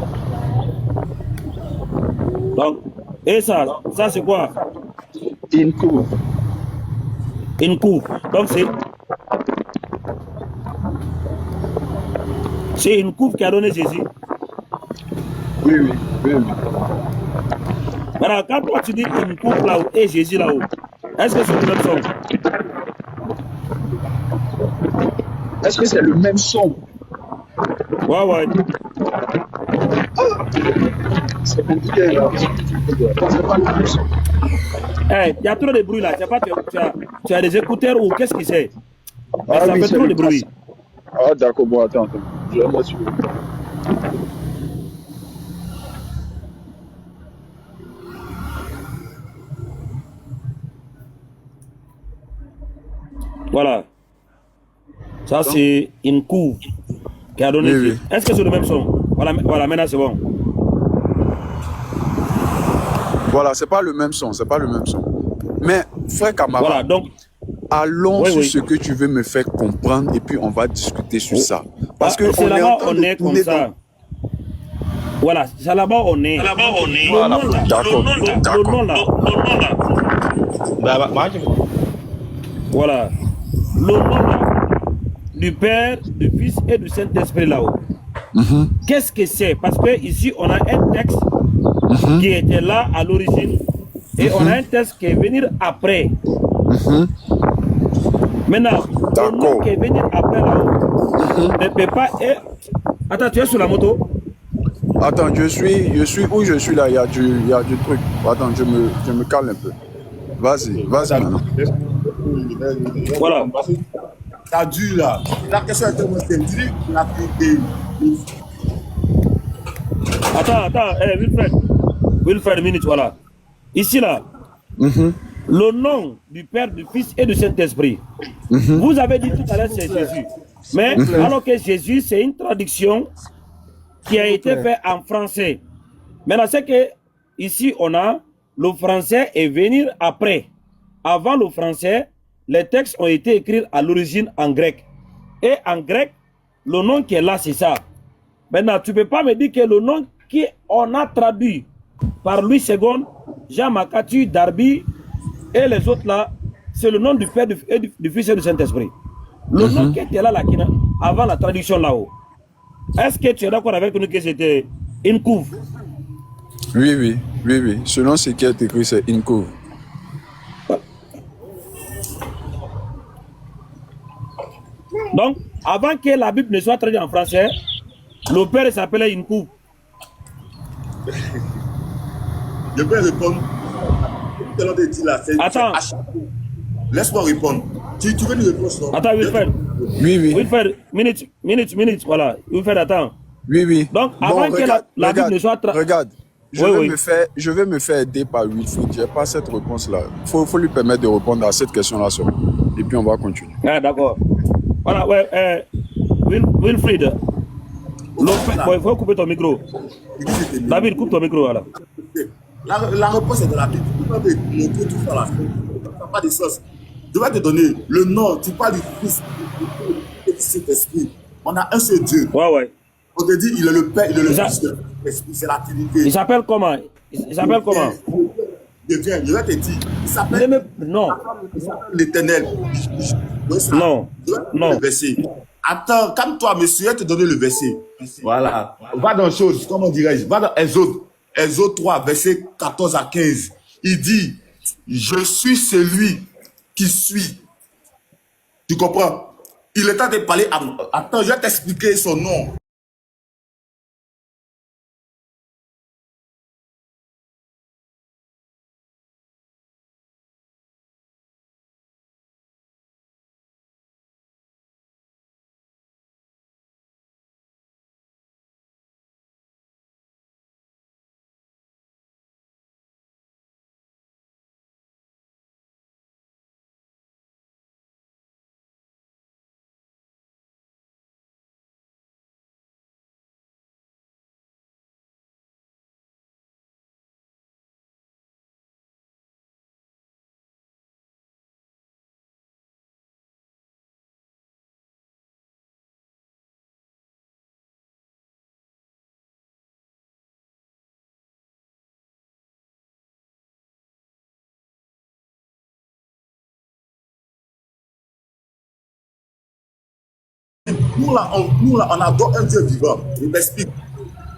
Donc, et ça c'est quoi? Incouve. Une couve. Donc, c'est une couve qui a donné Jésus. Oui. Voilà, quand toi tu dis une coupe là-haut et Jésus là-haut, est-ce que c'est le même son? Est-ce que c'est le même son? Ouais. C'est compliqué là. Il y a trop de bruit là. Tu as des écouteurs ou qu'est-ce que c'est? Ça fait trop de bruit. Ah d'accord, bon attends. Je vais m'assurer. Voilà. Ça, c'est une couve qui a donné. Oui, oui. Est-ce que c'est le même son? Voilà, voilà, maintenant c'est bon. Voilà, c'est pas le même son, c'est pas le même son. Mais frère camarade, Voilà, donc, allons oui, sur oui. ce que tu veux me faire comprendre et puis on va discuter sur ça. Parce que c'est on est là-bas, en train on de est comme tourner ça. dans... Voilà, c'est là-bas, on est. Voilà, Le nom là, d'accord, le nom d'accord. là, Bah, voilà. Le nom là, du Père, du Fils et du Saint-Esprit là-haut. Qu'est-ce que c'est? Parce que ici, on a un texte qui était là à l'origine et on a un texte qui est venu après. Maintenant, le D'accord. nom qui est venu après là-haut ne peut pas être... Attends, tu es sur la moto? Attends, je suis où je suis là, il y a du truc. Attends, je me calme un peu. Vas-y maintenant. Voilà. Ça dure là. La question est tellement simple. Dis la vérité. Attends, Wilfred, minute, voilà. Ici là, le nom du Père, du Fils et du Saint-Esprit. Vous avez dit tout à l'heure c'est Jésus. Mais alors que Jésus, c'est une traduction qui a été faite en français. Maintenant, c'est que ici, on a le français est venu après. Avant le français, les textes ont été écrits à l'origine en grec. Et en grec, le nom qui est là, c'est ça. Maintenant, tu ne peux pas me dire que le nom qu'on a traduit par Louis II, Jean Makatu, Darby et les autres là, c'est le nom du Père, du Fils et du Saint-Esprit. Le nom qui était là, avant la traduction là-haut. Est-ce que tu es d'accord avec nous que c'était une couve? Oui. Selon ce qui est écrit, c'est une couve. Donc, avant que la Bible ne soit traduite en français, le Père s'appelait une couve. Je peux répondre. Tout à l'heure, tu dis là, c'est Attends. Laisse-moi répondre. Tu veux une réponse, non? Attends, Wilfred. Oui. Wilfred, minute, voilà. Wilfred, attends. Oui. Donc, avant que la Bible ne soit traduite... Regarde, je vais me faire aider par Wilfried. Je n'ai pas cette réponse-là. Faut lui permettre de répondre à cette question-là seulement. Et puis on va continuer. Ah, d'accord. Voilà, ouais. Wilfried. Il faut couper ton micro. David, coupe ton micro, voilà. La réponse est de la Bible. Tu peux me montrer tout ça là. Ça n'a pas de sens. Je vais te donner le nom. Tu parles du Fils et du Saint-Esprit. On a un seul Dieu. Ouais. On te dit, il est le Père, il est le Fils, l'Esprit. C'est la Trinité. Il s'appelle comment? Je vais te dire. Il s'appelle... Non. L'Éternel. Non. Le verset. Attends, calme-toi, monsieur, je vais te donner le verset. Voilà. Va dans chose, comment dirais-je? Va dans Exode 3, verset 14 à 15. Il dit, je suis celui qui suis. Tu comprends? Il est temps de parler à... Attends, je vais t'expliquer son nom. Nous là, on adore un Dieu vivant. Je m'explique.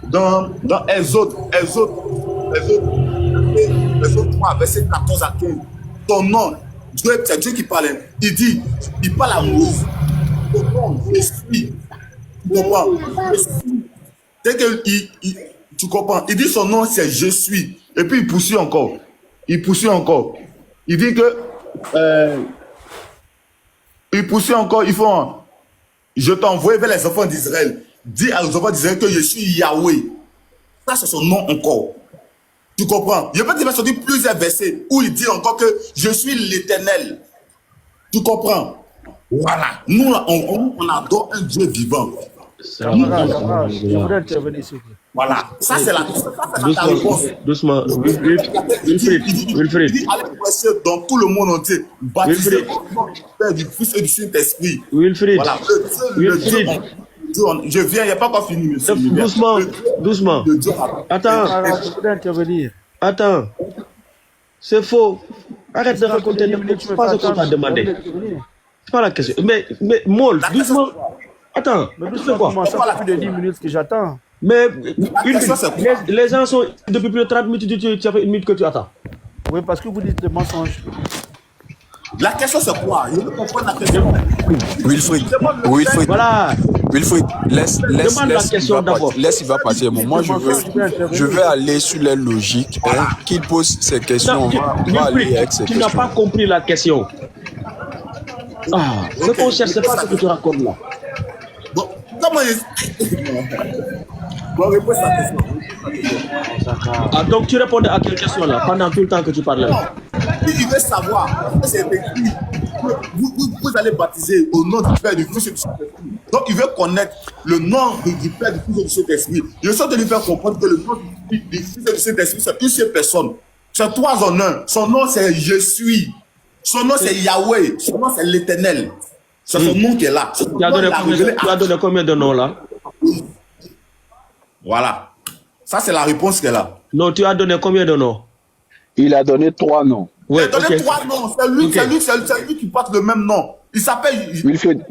Dans Exode 3, verset 14 à 15, ton nom, c'est Dieu qui parle. Il parle à Moïse. Ton nom, je suis. Tu comprends? Dès que tu comprends? Il dit son nom, c'est je suis. Et puis il poursuit encore. Il dit que. Il poursuit encore. Il faut. Je t'envoie vers les enfants d'Israël. Dis aux enfants d'Israël que je suis Yahweh. Ça, c'est son nom encore. Tu comprends? Je peux te sortir plusieurs versets où il dit encore que je suis l'Éternel. Tu comprends? Voilà. Nous, là, on adore un Dieu vivant. Camarade, je voudrais intervenir ici. Voilà. Ça, c'est la réponse. Doucement. Wilfried. Il dit, allez prêcher dans tout le monde entier. Baptisez au nom du Père, du Fils et du Saint-Esprit. Wilfried. Voilà. Je viens, il n'y a pas encore fini, monsieur. Doucement. Attends. Je voudrais intervenir. Attends. C'est faux. Arrête de raconter n'importe quoi. Pas ce qu'on t'a demandé. C'est pas la question. Mais Maul, doucement. Attends. Mais doucement, comment ça fait plus de 10 minutes que j'attends. Mais les gens sont depuis plus de 30 minutes, tu as fait une minute que tu attends. Oui, parce que vous dites des mensonges. La question c'est quoi? Je veux comprendre la question. Wilfried, Voilà. Wilfried, laisse Demande la question d'abord. il va passer. Moi, je veux aller sur les logiques. Qu'il pose ses questions. On va aller avec ses tu questions. n'as pas compris la question. Ce qu'on cherche, c'est pas ce que tu racontes là. Bon, comment Bon, réponds à la question. Donc tu répondais à quelle question là pendant tout le temps que tu parlais? Il veut savoir, c'est écrit, vous allez baptiser au nom du Père, du Fils et du Saint-Esprit. Donc il veut connaître le nom du Père, du Fils et du Saint-Esprit. Je suis de lui faire comprendre que le nom du Fils et du Saint-Esprit, c'est une seule personne. C'est trois en un. Son nom c'est Je suis. Son nom c'est Yahweh. Son nom c'est l'Éternel. C'est son nom qui est là. Tu as donné combien de noms là? Voilà. Ça c'est la réponse qu'elle a. Non, tu as donné combien de noms? Il a donné 3 noms. Ouais, il a donné 3 noms. C'est lui qui porte le même nom. Il s'appelle... Wilfried,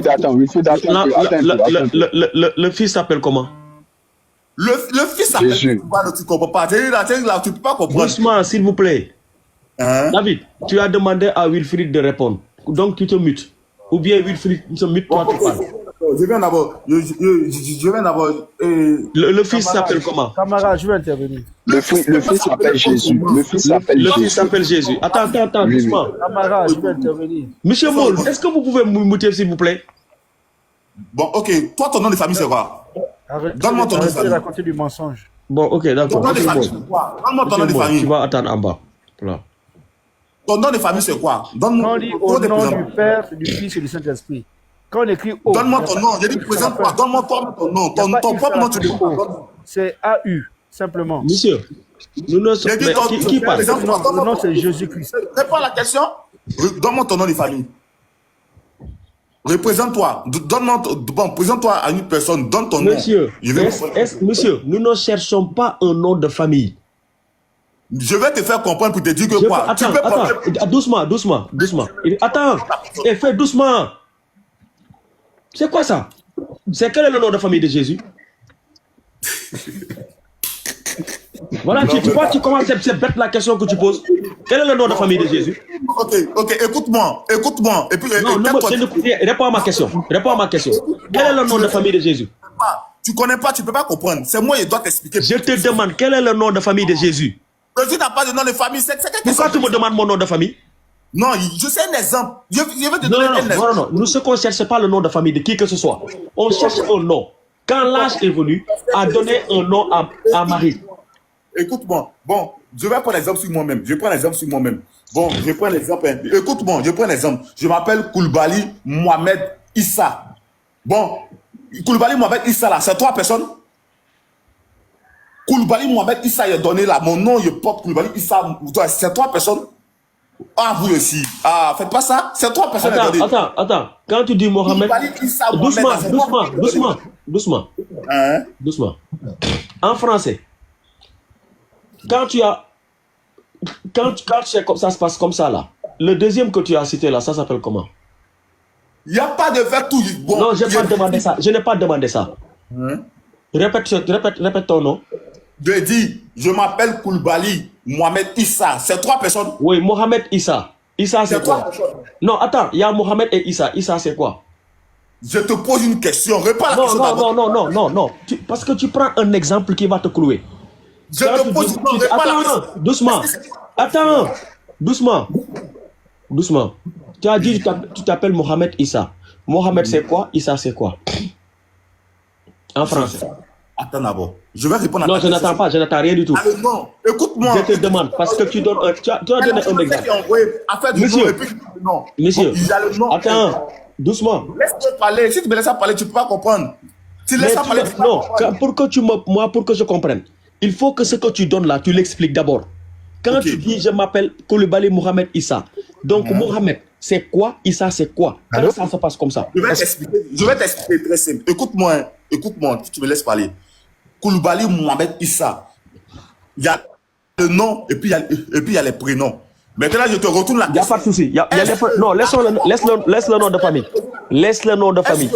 attends. Le fils s'appelle comment? Le fils s'appelle... Jésus. Tu comprends pas. Là, tu peux pas comprendre. Doucement, s'il vous plaît. David, tu as demandé à Wilfried de répondre. Donc tu te mutes. Ou bien Wilfried se mute, toi tu parles. Je viens d'abord. Le fils s'appelle comment? Camarade, je vais intervenir. Le fils s'appelle Jésus. Le fils s'appelle Jésus. Attends, doucement. Camarade, je vais intervenir. Monsieur Maul, est-ce que vous pouvez me muter s'il vous plaît? Bon, ok. Toi, ton nom de famille, c'est quoi? Donne-moi ton nom de famille. Raconter du mensonge. Bon, ok, d'accord. Ton nom de famille, c'est quoi? Donne-moi ton nom de famille. Tu vas attendre en bas. Voilà. Ton nom de famille, c'est quoi? Donne-moi au nom du Père, du Fils et du Saint-Esprit. Quand on écrit O. Donne-moi ton nom. J'ai dit présente-toi. Donne-moi ton nom. Ton propre nom, tu dis quoi? C'est AU, simplement. Monsieur, nous ne sommes pas. Qui parle? Le nom, c'est Jésus-Christ. Réponds à la question. Donne-moi ton nom de famille. Représente-toi. Présente-toi à une personne. Donne ton nom. Monsieur, nous ne cherchons pas un nom de famille. Je vais te faire comprendre pour te dire que quoi. Attends, doucement. Attends, fais doucement. C'est quoi ça? C'est quel est le nom de famille de Jésus? Voilà, tu vois, tu commences, c'est bête la question que tu poses. Quel est le nom de famille de Jésus? Ok, écoute-moi. Et puis, réponds à ma question. Quel est le nom de famille de Jésus? Tu connais pas, tu peux pas comprendre. C'est moi, je dois t'expliquer. Je te demande, quel est le nom de famille de Jésus? Jésus n'a pas de nom de famille. Pourquoi tu me demandes mon nom de famille? Non, je sais un exemple. Je vais te donner un exemple. Non. Nous, ce qu'on cherche, ce n'est pas le nom de famille de qui que ce soit. On cherche un nom. Quand l'âge est venu, à donner un nom à Marie. Écoute-moi. Bon, je vais prendre l'exemple sur moi-même. Bon, je prends l'exemple. Écoute-moi, je prends l'exemple. Je m'appelle Koulibaly Mohamed Issa. Bon, Koulibaly Mohamed Issa, là, c'est 3 personnes. Koulibaly Mohamed Issa, il a donné là. Mon nom, je porte Koulibaly Issa. C'est 3 personnes. Ah, vous aussi. Ah, faites pas ça. C'est 3 personnes. Attends. Quand tu dis Mohamed. Doucement. En français. Quand ça se passe comme ça là, le deuxième que tu as cité là, ça s'appelle comment? Il n'y a pas de faire tout. Bon, non, je n'ai pas demandé ça. Répète ton nom. Je dis, je m'appelle Koulibaly Mohamed Issa. C'est 3 personnes. Oui, Mohamed Issa. Issa, c'est quoi? Non, attends, il y a Mohamed et Issa. Issa, c'est quoi? Je te pose une question. Réponds à la question. Non. Parce que tu prends un exemple qui va te clouer. Je te pose une question. Doucement. Attends. Doucement. Tu as dit tu t'appelles Mohamed Issa. Mohamed, c'est quoi? Issa, c'est quoi? En français. Attends d'abord. Je vais répondre à Non, ta je question. n'attends pas, je n'attends rien du tout. Alors, non, écoute-moi. Je te demande, parce que tu donnes tu as donné un exemple. Monsieur, monsieur, attends, doucement. Laisse-moi parler. Si tu me laisses parler, tu ne peux pas comprendre. Tu Mais laisses parler. non, pour que je comprenne, il faut que ce que tu donnes là, tu l'expliques d'abord. Quand tu dis je m'appelle Koulibaly Mohamed Issa, donc Mohamed, c'est quoi? Issa, c'est quoi? Comment ça se passe comme ça? Je vais t'expliquer très simple. Écoute-moi, tu me laisses parler. Koulibaly Mohamed Issa. Il y a le nom et puis il y a les prénoms. Maintenant, je te retourne la question. Il n'y a pas de souci. Non, laisse le nom de famille. Laisse le nom de famille.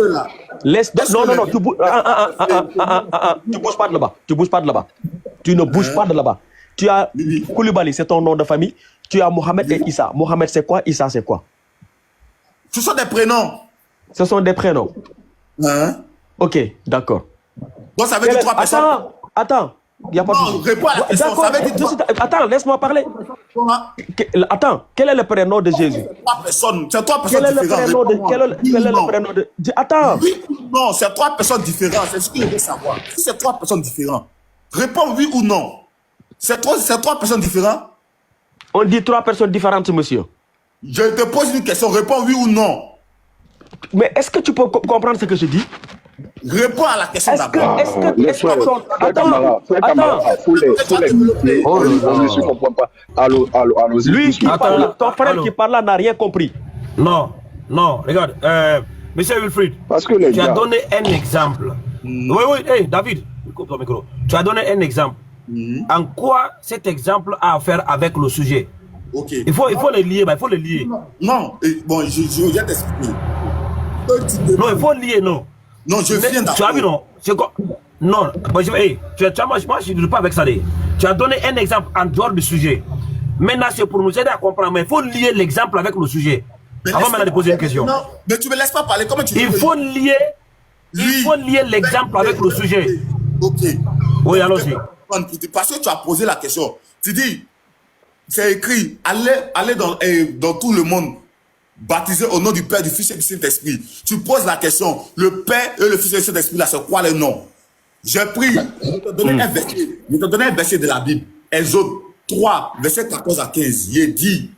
Non, tu bouges pas de là-bas. Tu bouges pas de là-bas. Tu ne bouges pas de là-bas. Tu as Koulibaly, c'est ton nom de famille. Tu as Mohamed et Issa. Mohamed, c'est quoi? Issa, c'est quoi? Ce sont des prénoms. Ce sont des prénoms. Hein? Ok, d'accord. Donc, ça veut dire 3 personnes. Attends. Il n'y a pas de souci. Réponds à la question. Ça veut dire Attends, laisse-moi parler. Attends, quel est le prénom de Jésus? 3 personnes. C'est 3 personnes différentes. Quel est le prénom de... Attends. Oui ou non, c'est 3 personnes différentes. C'est ce que je veux savoir. Si c'est 3 personnes différentes, réponds oui ou non. C'est 3 personnes différentes? On dit 3 personnes différentes, monsieur. Je te pose une question. Réponds oui ou non. Mais est-ce que tu peux comprendre ce que je dis? Réponds à la question d'abord. Lui qui parle, ton frère qui parle là n'a rien compris. Non, regarde, monsieur Wilfried, tu as donné un exemple. Oui, hey, David, coupe ton micro. Tu as donné un exemple. En quoi cet exemple a à faire avec le sujet? Ok. Il faut le lier, il faut le lier. Non, bon, je viens t'expliquer. Non, il faut lier, non. Non, je viens Tu as vu, non? C'est quoi? Non, moi, je ne pas avec ça. Tu as donné un exemple en dehors du sujet. Maintenant, c'est pour nous aider à comprendre, mais il faut lier l'exemple avec le sujet. Avant maintenant de poser une question. Non, mais tu me laisses pas parler. Comment tu Il faut lier l'exemple avec le sujet. Ok. Oui, allons-y. Parce que tu as posé la question. Tu dis, c'est écrit, allez dans tout le monde, baptisé au nom du Père, du Fils et du Saint-Esprit. Tu poses la question, le Père et le Fils et le Saint-Esprit, là, c'est quoi le nom? J'ai pris, je te donner un verset de la Bible. Exode 3, verset 14 à 15. Il dit,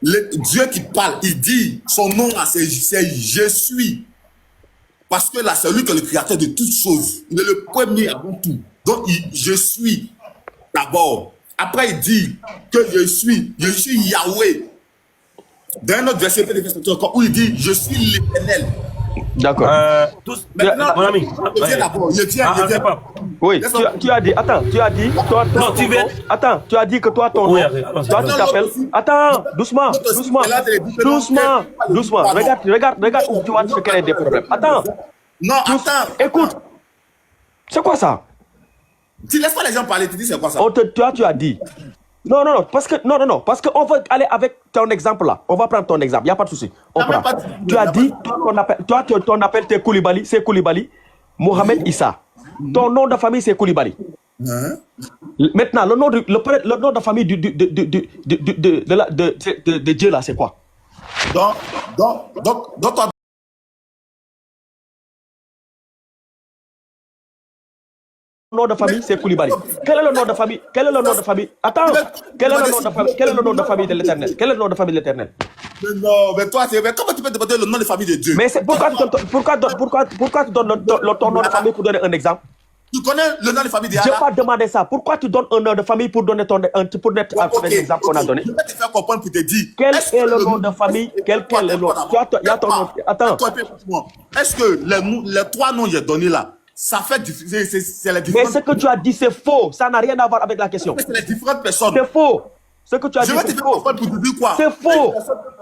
Dieu qui parle, il dit, son nom là, c'est je suis. Parce que là, c'est lui qui est le créateur de toutes choses. Il est le premier avant tout. Donc, je suis d'abord. Après, il dit que je suis Yahweh. Dans un autre verset, où il dit, je suis l'Éternel. D'accord. Maintenant, mon ami. Je tiens. Oui, tu as dit, attends, tu as dit, toi, non, tu veux. Attends, tu as dit que toi, ton nom, toi, tu t'appelles. Attends, doucement. Regarde où tu vas te créer des problèmes. Attends. Non, attends. Écoute. C'est quoi ça? Tu laisses pas les gens parler, tu dis c'est quoi ça? Toi, tu as dit. Non, parce qu'on va aller avec ton exemple là. On va prendre ton exemple, il n'y a pas de souci. Tu as dit, ton appel, c'est Koulibaly, Mohamed Issa. Ton nom de famille, c'est Koulibaly. Maintenant, le nom de famille de Dieu là, c'est quoi? Donc, Le nom de famille, c'est Koulibaly. Quel est le nom de famille? Attends. Quel est le nom de famille de l'Éternel? Quel est le nom de famille de l'Éternel? Non, mais toi, comment tu peux demander le nom de famille de Dieu? Mais pourquoi tu donnes ton nom de famille pour donner un exemple? Tu connais le nom de famille de Je n'ai pas demandé ça. Pourquoi tu donnes un nom de famille pour donner l'exemple qu'on a donné? Je vais te faire comprendre pour te dire. Quel est le nom de famille? Quel est le nom? Il y a ton nom. Attends. Est-ce que les 3 noms que j'ai donnés là, ça fait c'est les différentes... Mais ce que tu as dit, c'est faux. Ça n'a rien à voir avec la question. C'est les différentes personnes. C'est faux. Ce que tu as dit, c'est faux. Pour te dire quoi? C'est faux.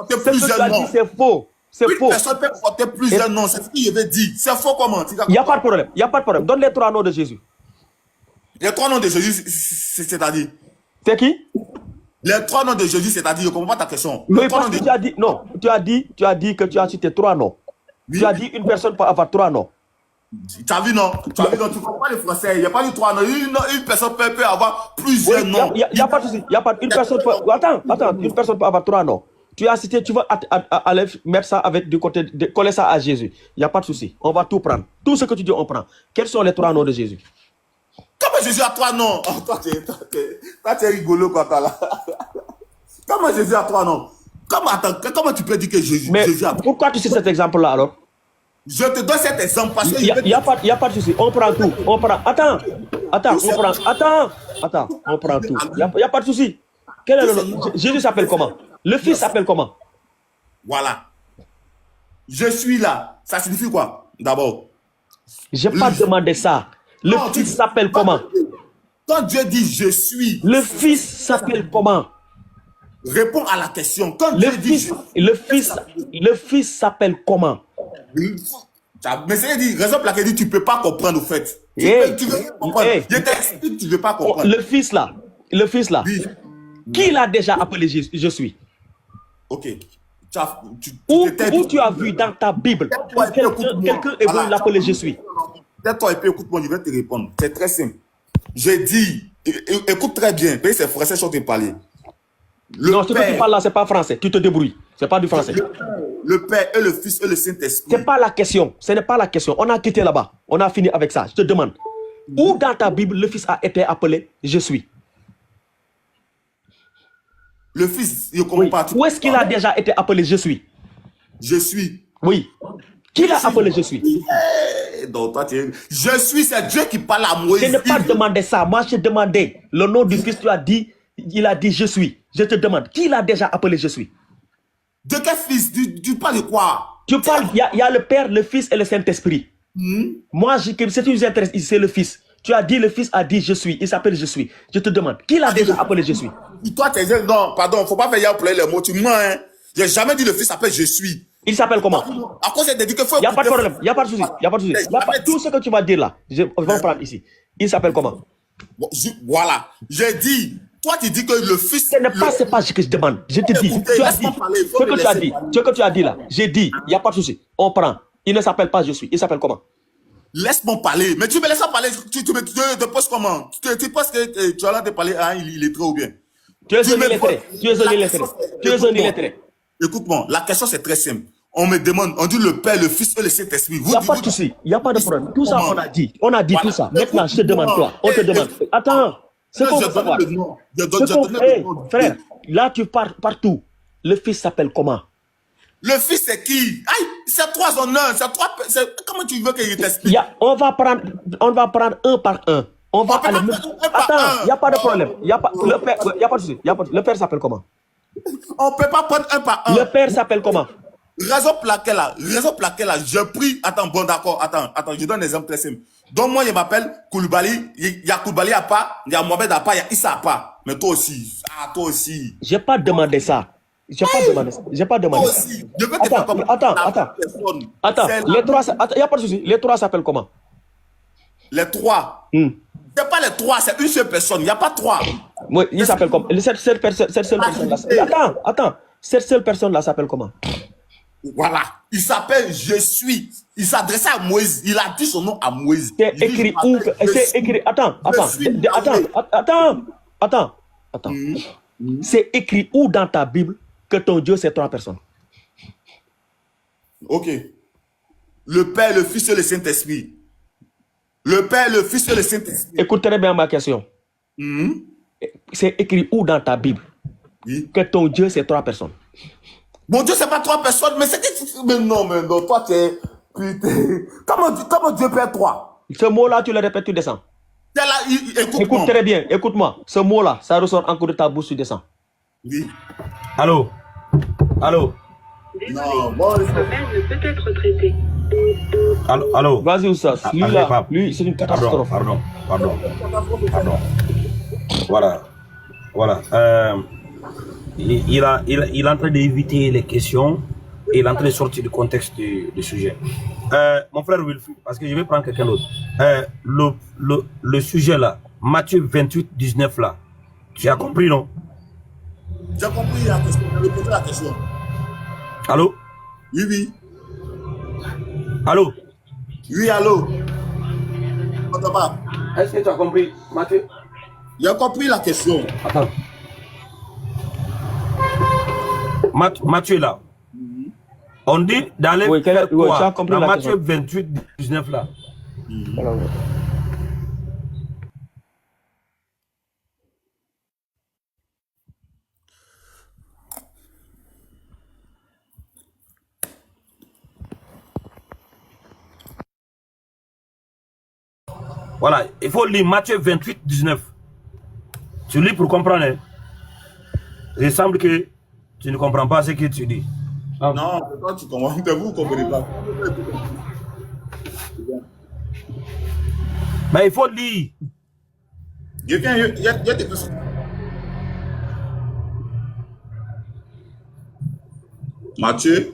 Ce que tu as dit, c'est faux. C'est faux. Personne peut porter plusieurs noms. C'est ce que je vais dire. C'est faux comment? Il n'y a pas de problème. Donne les 3 noms de Jésus. Les 3 noms de Jésus, c'est-à-dire? C'est qui? Les 3 noms de Jésus, c'est-à-dire, je ne comprends pas ta question. Oui, parce que tu as dit, non. Tu as dit que tu as cité 3 noms. Oui. Tu as dit une personne peut avoir 3 noms. Tu as vu, non? Tu comprends pas le français. Il n'y a pas eu 3 noms. Une personne peut avoir plusieurs noms. Il n'y a pas de souci. Une personne peut... Attends. Une personne peut avoir 3 noms. Tu as cité, tu vas aller mettre ça avec du côté, coller ça à Jésus. Il n'y a pas de souci. On va tout prendre. Tout ce que tu dis, on prend. Quels sont les 3 noms de Jésus? Comment Jésus a 3 noms? Oh, toi, tu es rigolo quand t'as là. Comment Jésus a 3 noms? Comment tu peux dire que Jésus a 3? Pourquoi tu sais cet exemple-là alors? Je te donne cet exemple parce que... Il n'y a pas de souci. On prend tout. On prend... Attends, on prend tout. Il n'y a pas de souci. Quel est le nom? Jésus s'appelle comment? Le Fils s'appelle comment? Voilà. Je suis là. Ça signifie quoi, d'abord? Je n'ai pas demandé ça. Le Fils s'appelle comment? Quand Dieu dit je suis... Le Fils s'appelle comment? Réponds à la question. Quand Dieu dit... Le Fils s'appelle comment? Mais c'est dit, raison pour laquelle tu ne peux pas comprendre, au fait. Tu veux comprendre. Je t'explique, tu ne veux pas comprendre. Le Fils là, oui. Qui l'a déjà appelé je suis? Ok. Où tu as vu dans ta Bible quelqu'un est venu l'appeler je suis? Tais-toi et puis écoute-moi, je vais te répondre. C'est très simple. J'ai dit, écoute très bien, c'est français, je suis en train de parler. Non, ce que tu parles là, c'est pas français. Tu te débrouilles. C'est pas du français. Le Père et le Fils et le Saint-Esprit. C'est pas la question. Ce n'est pas la question. On a quitté là-bas. On a fini avec ça. Je te demande. Où dans ta Bible le Fils a été appelé je suis? Le Fils, je comprends pas. Où est-ce qu'il a déjà été appelé je suis? Je suis. Oui. Qui l'a appelé je suis? Donc, toi, je suis, c'est Dieu qui parle à Moïse. Je n'ai pas demandé ça. Moi, j'ai demandé le nom du Fils. Tu as dit, il a dit je suis. Je te demande, qui l'a déjà appelé je suis? De quel Fils? Tu parles de quoi? Tu parles, il y a le Père, le Fils et le Saint-Esprit. Moi, ce qui nous intéresse, c'est le Fils. Tu as dit, le Fils a dit je suis. Il s'appelle je suis. Je te demande, qui l'a déjà appelé je suis? Toi, tu es non, pardon, il ne faut pas faire employer les mots. Tu mens, hein? Je n'ai jamais dit le Fils s'appelle je suis. Il s'appelle comment? À cause de dire qu'il faut. Il n'y a pas de problème, il n'y a pas de souci. Tout ce que tu vas dire là, je vais prendre ici. Il s'appelle comment? Voilà. J'ai dit, toi tu dis que le Fils... C'est pas ce que je demande. Je te dis, tu as dit, ce que tu as dit là, j'ai dit, il n'y a pas de souci. On prend. Il ne s'appelle pas je suis. Il s'appelle comment? Laisse-moi parler. Mais tu me laisses parler. Tu te poses comment? Tu penses que tu as l'air de parler à un illettré ou bien? Tu es un illettré. Tu es un illettré. Tu es un illettré. Écoute-moi, la question c'est très simple. On me demande, on dit le Père, le Fils et le Saint-Esprit. Il n'y a pas de souci, il n'y a pas de problème. Tout ça, on a dit. On a dit tout ça. Maintenant, je te demande, toi. On te demande. Attends. C'est qu'on veut savoir. Frère, là, tu pars partout. Le Fils s'appelle comment? Le Fils, c'est qui? Aïe, c'est 3 en 1. Comment tu veux qu'il t'explique? On va prendre un par un. On va aller. Attends, il n'y a pas de problème. Il n'y a pas de souci. Le Père s'appelle comment? On ne peut pas prendre un par un. Le Père s'appelle comment? Raison pour laquelle là, je prie. Attends, bon, d'accord, attends, je donne un exemple très simple. Donc, moi, je m'appelle Koulibaly. Il y a Koulibaly à pas, il y a Mohamed à pas, il y a Issa à pas. Mais toi aussi. Ah, toi aussi. J'ai pas demandé ça. J'ai pas demandé ça. Toi aussi. Je veux te faire comme Attends. Les 3, il n'y a pas de souci. Les 3 s'appellent comment? Les 3. C'est pas les 3, c'est une seule personne. Il n'y a pas 3. Oui, il s'appelle comment? Cette seule personne-là. Attends. Cette seule personne-là s'appelle comment? Voilà. Il s'appelle je suis. Il s'adressait à Moïse. Il a dit son nom à Moïse. C'est écrit où? C'est écrit. Attends. C'est écrit où dans ta Bible que ton Dieu c'est 3 personnes? Ok. Le Père, le Fils et le Saint-Esprit. Le Père, le Fils et le Saint-Esprit. Écoute très bien ma question. C'est écrit où dans ta Bible que ton Dieu c'est 3 personnes? Mon Dieu, c'est pas 3 personnes, mais c'est que... Mais non, toi, tu es... Putain. Comment Dieu peut être 3? Ce mot-là, tu le répètes, tu descends. Écoute très bien, écoute-moi. Ce mot-là, ça ressort encore de ta bouche, tu descends. Oui. Allô? Désolé, votre appel ne peut être traité. Allô? Vas-y, Oussas. Lui, c'est une catastrophe. Pardon. Voilà. Il est en train d'éviter les questions et il est en train de sortir du contexte du sujet. Mon frère Wilfried, parce que je vais prendre quelqu'un d'autre. Le sujet là, Matthieu 28, 19 là, tu as compris, non? J'ai compris la question. Je vais poser la question. Allô? Oui. Allô? Oui, allô? Est-ce que tu as compris, Matthieu? J'ai compris la question. Attends. Matthieu là. On dit d'aller faire quoi dans Matthieu 28, 19 là. Voilà, il faut lire Matthieu 28, 19. Tu lis pour comprendre. Hein? Il semble que tu ne comprends pas ce que tu dis. Non, toi tu comprends, vous ne comprenez pas. Mais il faut lire. Il y a des personnes. Matthieu.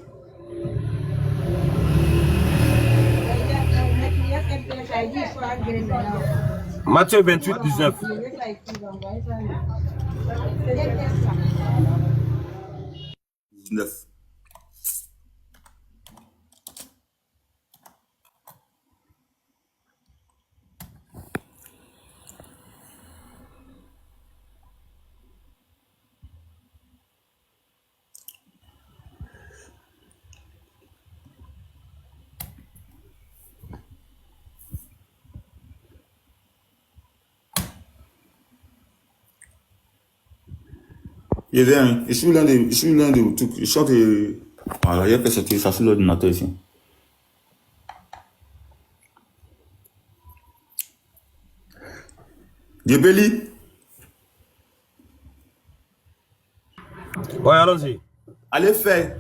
Matthieu 28, 19. 19. Je viens, je suis l'un des trucs, je chante et... Voilà, il y a que ça sur l'ordinateur ici. Djebeli. Ouais, allons-y. Allez faire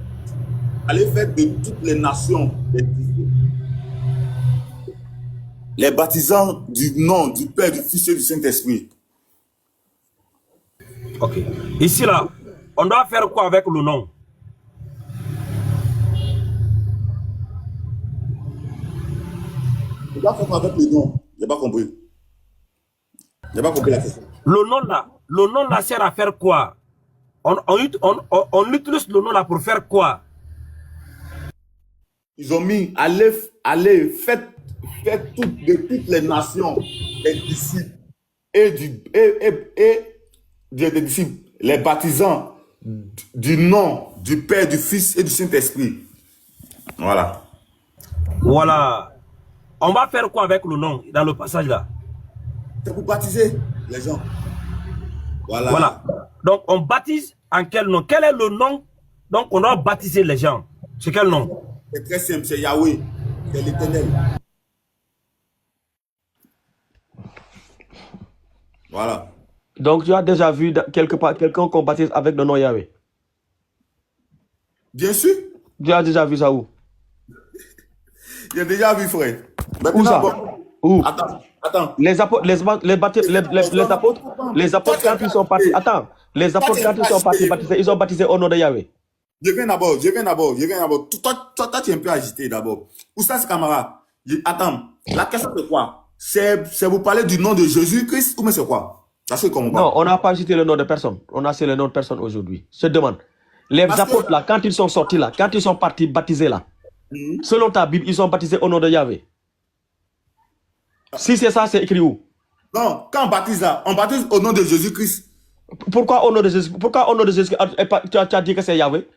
de toutes les nations les baptisants du nom du Père, du Fils et du Saint-Esprit. Ok. Ici, là, on doit faire quoi avec le nom? On doit faire quoi avec le nom? Je n'ai pas compris. Je n'ai pas compris la question. Le nom là sert à faire quoi? On utilise le nom là pour faire quoi? Ils ont mis, allez, faites de toutes les nations des disciples des disciples, les baptisants du nom du Père, du Fils et du Saint-Esprit. Voilà. Voilà. On va faire quoi avec le nom dans le passage là? C'est pour baptiser les gens. Voilà. Voilà. Donc on baptise en quel nom? Quel est le nom? Donc on doit baptiser les gens. C'est quel nom? C'est très simple, c'est Yahweh, c'est l'Éternel. Voilà. Donc tu as déjà vu quelque part quelqu'un qu'on baptise avec le nom Yahweh? Bien sûr. Tu as déjà vu ça où? J'ai déjà vu, frère. Où ça? Où? Attends. Les apôtres, quand ils sont partis, attends, les apôtres quand ils sont partis baptiser, ils ont baptisé au nom de Yahweh. Je viens d'abord. Toi, tu es un peu agité d'abord. Oustaz Kamara, attends, la question c'est quoi? C'est vous parler du nom de Jésus-Christ ou mais c'est quoi? Non, on n'a pas cité le nom de personne. On a cité le nom de personne aujourd'hui. Je te demande. Les apôtres là, quand ils sont sortis là, quand ils sont partis baptiser là, selon ta Bible, ils sont baptisés au nom de Yahweh. Si c'est ça, c'est écrit où? Non, quand on baptise là, on baptise au nom de Jésus-Christ. Pourquoi au nom de Jésus? Pourquoi au nom de Jésus? Tu as dit que c'est Yahweh?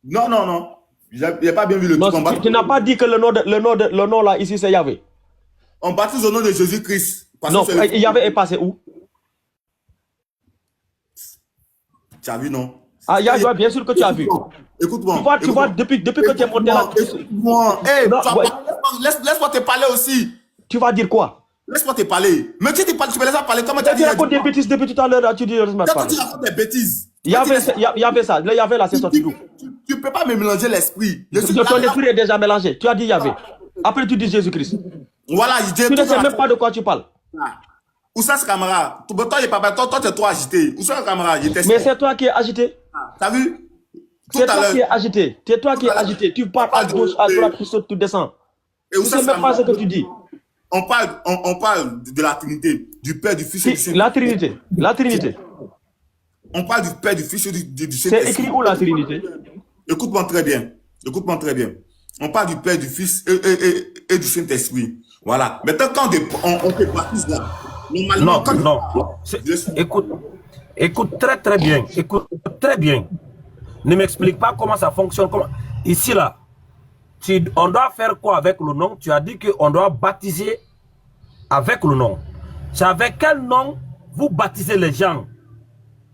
Non. J'ai pas bien vu le truc. Tu n'as pas dit que le nom là, ici, c'est Yahweh. On baptise au nom de Jésus-Christ. Non, Yahweh est passé où? Tu as vu, non? Ah, Yahweh, bien sûr que tu as vu. Écoute-moi. Tu vois, depuis que tu es monté là. Écoute-moi. Laisse-moi te parler aussi. Tu vas dire quoi? Laisse-moi te parler. Mais tu me laisses parler. Comment tu as dit? Tu racontes des bêtises depuis tout à l'heure. Tu dis, tu racontes des bêtises. Il y avait ça. Il y avait là, c'est sorti d'où? Tu ne peux pas me mélanger l'esprit. Ton esprit est déjà mélangé. Tu as dit Yahweh. Après, tu dis Jésus-Christ. Voilà, tu ne sais même pas de quoi tu parles. Oustaz Kamara, toi, tu es trop agité. Oustaz Kamara, mais c'est toi qui es agité. T'as vu? C'est toi qui es agité. C'est toi qui es agité. Tu parles à gauche, à droite, tu sautes, tu descends. Tu ne sais même pas ce que tu dis. On parle de la Trinité, du Père, du Fils et du Saint-Esprit. La Trinité. On parle du Père, du Fils et du Saint-Esprit. C'est écrit où la Trinité? Écoute-moi très bien. On parle du Père, du Fils et du Saint-Esprit. Voilà. Maintenant, quand on te baptise là, normalement... Non. Écoute très bien. Écoute très bien. Ne m'explique pas comment ça fonctionne. Ici là, on doit faire quoi avec le nom? Tu as dit qu'on doit baptiser avec le nom. C'est avec quel nom vous baptisez les gens?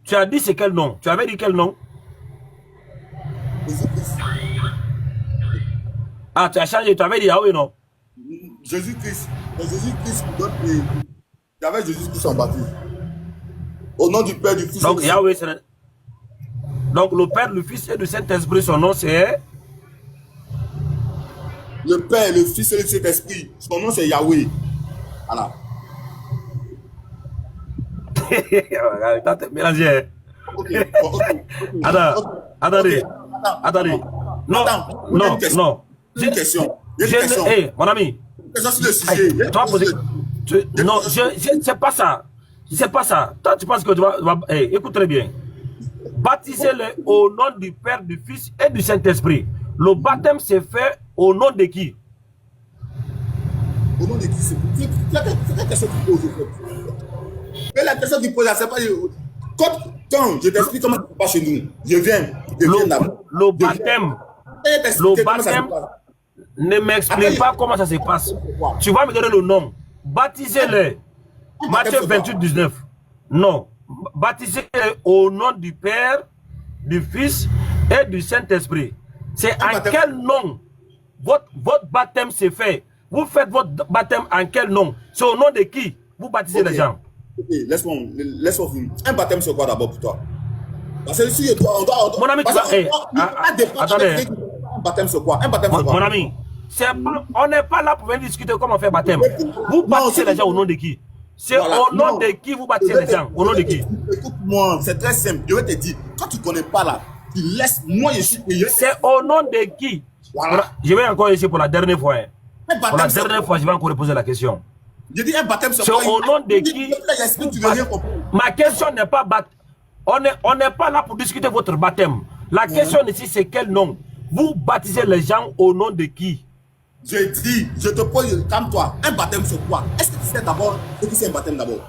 Tu as dit c'est quel nom? Tu avais dit quel nom? Ah, tu as changé, tu avais dit Yahweh, non? Jésus-Christ. Jésus-Christ donne les... Il y avait Jésus-Christ en baptême. Au nom du Père, du Fils Donc et du Yahweh, donc le Père, le Fils et le Saint-Esprit, son nom c'est... Le Père, le Fils et le Saint-Esprit. Son nom c'est Yahweh. Voilà. T'as mélangé. Okay. Attendez. Non, non. Une question. Hey, mon ami. Question sur le sujet. Non, c'est pas ça. C'est pas ça. Toi, tu penses que tu vas... Hey, écoute très bien. Baptisez-le au nom du Père, du Fils et du Saint-Esprit. Le baptême s'est fait au nom de qui? Au nom de qui? C'est la question qui pose. Mais la question qui pose, c'est pas... Quand je t'explique comment ça se passe chez nous, je viens d'abord. Le baptême, ne m'explique pas comment ça se passe. Tu vas me donner le nom. Baptisez-le. Matthieu 28, 19. Non. Baptisez-le au nom du Père, du Fils et du Saint-Esprit. C'est en quel nom votre baptême s'est fait? Vous faites votre baptême en quel nom? C'est au nom de qui vous baptisez les gens? Ok, laisse-moi finir. Un baptême, c'est quoi d'abord pour toi? Parce que si on doit... Mon ami, attendez. Un baptême, c'est quoi? Un baptême, c'est quoi? Mon ami, on n'est pas là pour venir discuter comment on fait baptême. Vous baptisez les gens au nom de qui? C'est au nom de qui vous baptisez les gens? Au nom de qui? Écoute-moi, c'est très simple. Je vais te dire, quand tu ne connais pas là, tu laisses, moi je suis payé. C'est au nom de qui? Voilà. Je vais encore essayer pour la dernière fois. Pour la dernière fois, je vais encore poser la question. Je dis un baptême, c'est au nom de qui? Ma question n'est pas baptême. On n'est pas là pour discuter votre baptême. La question ici, c'est quel nom? Vous baptisez les gens au nom de qui? Je dis, je te pose, calme-toi. Un baptême, c'est quoi? Est-ce que tu sais d'abord ce que c'est un baptême d'abord?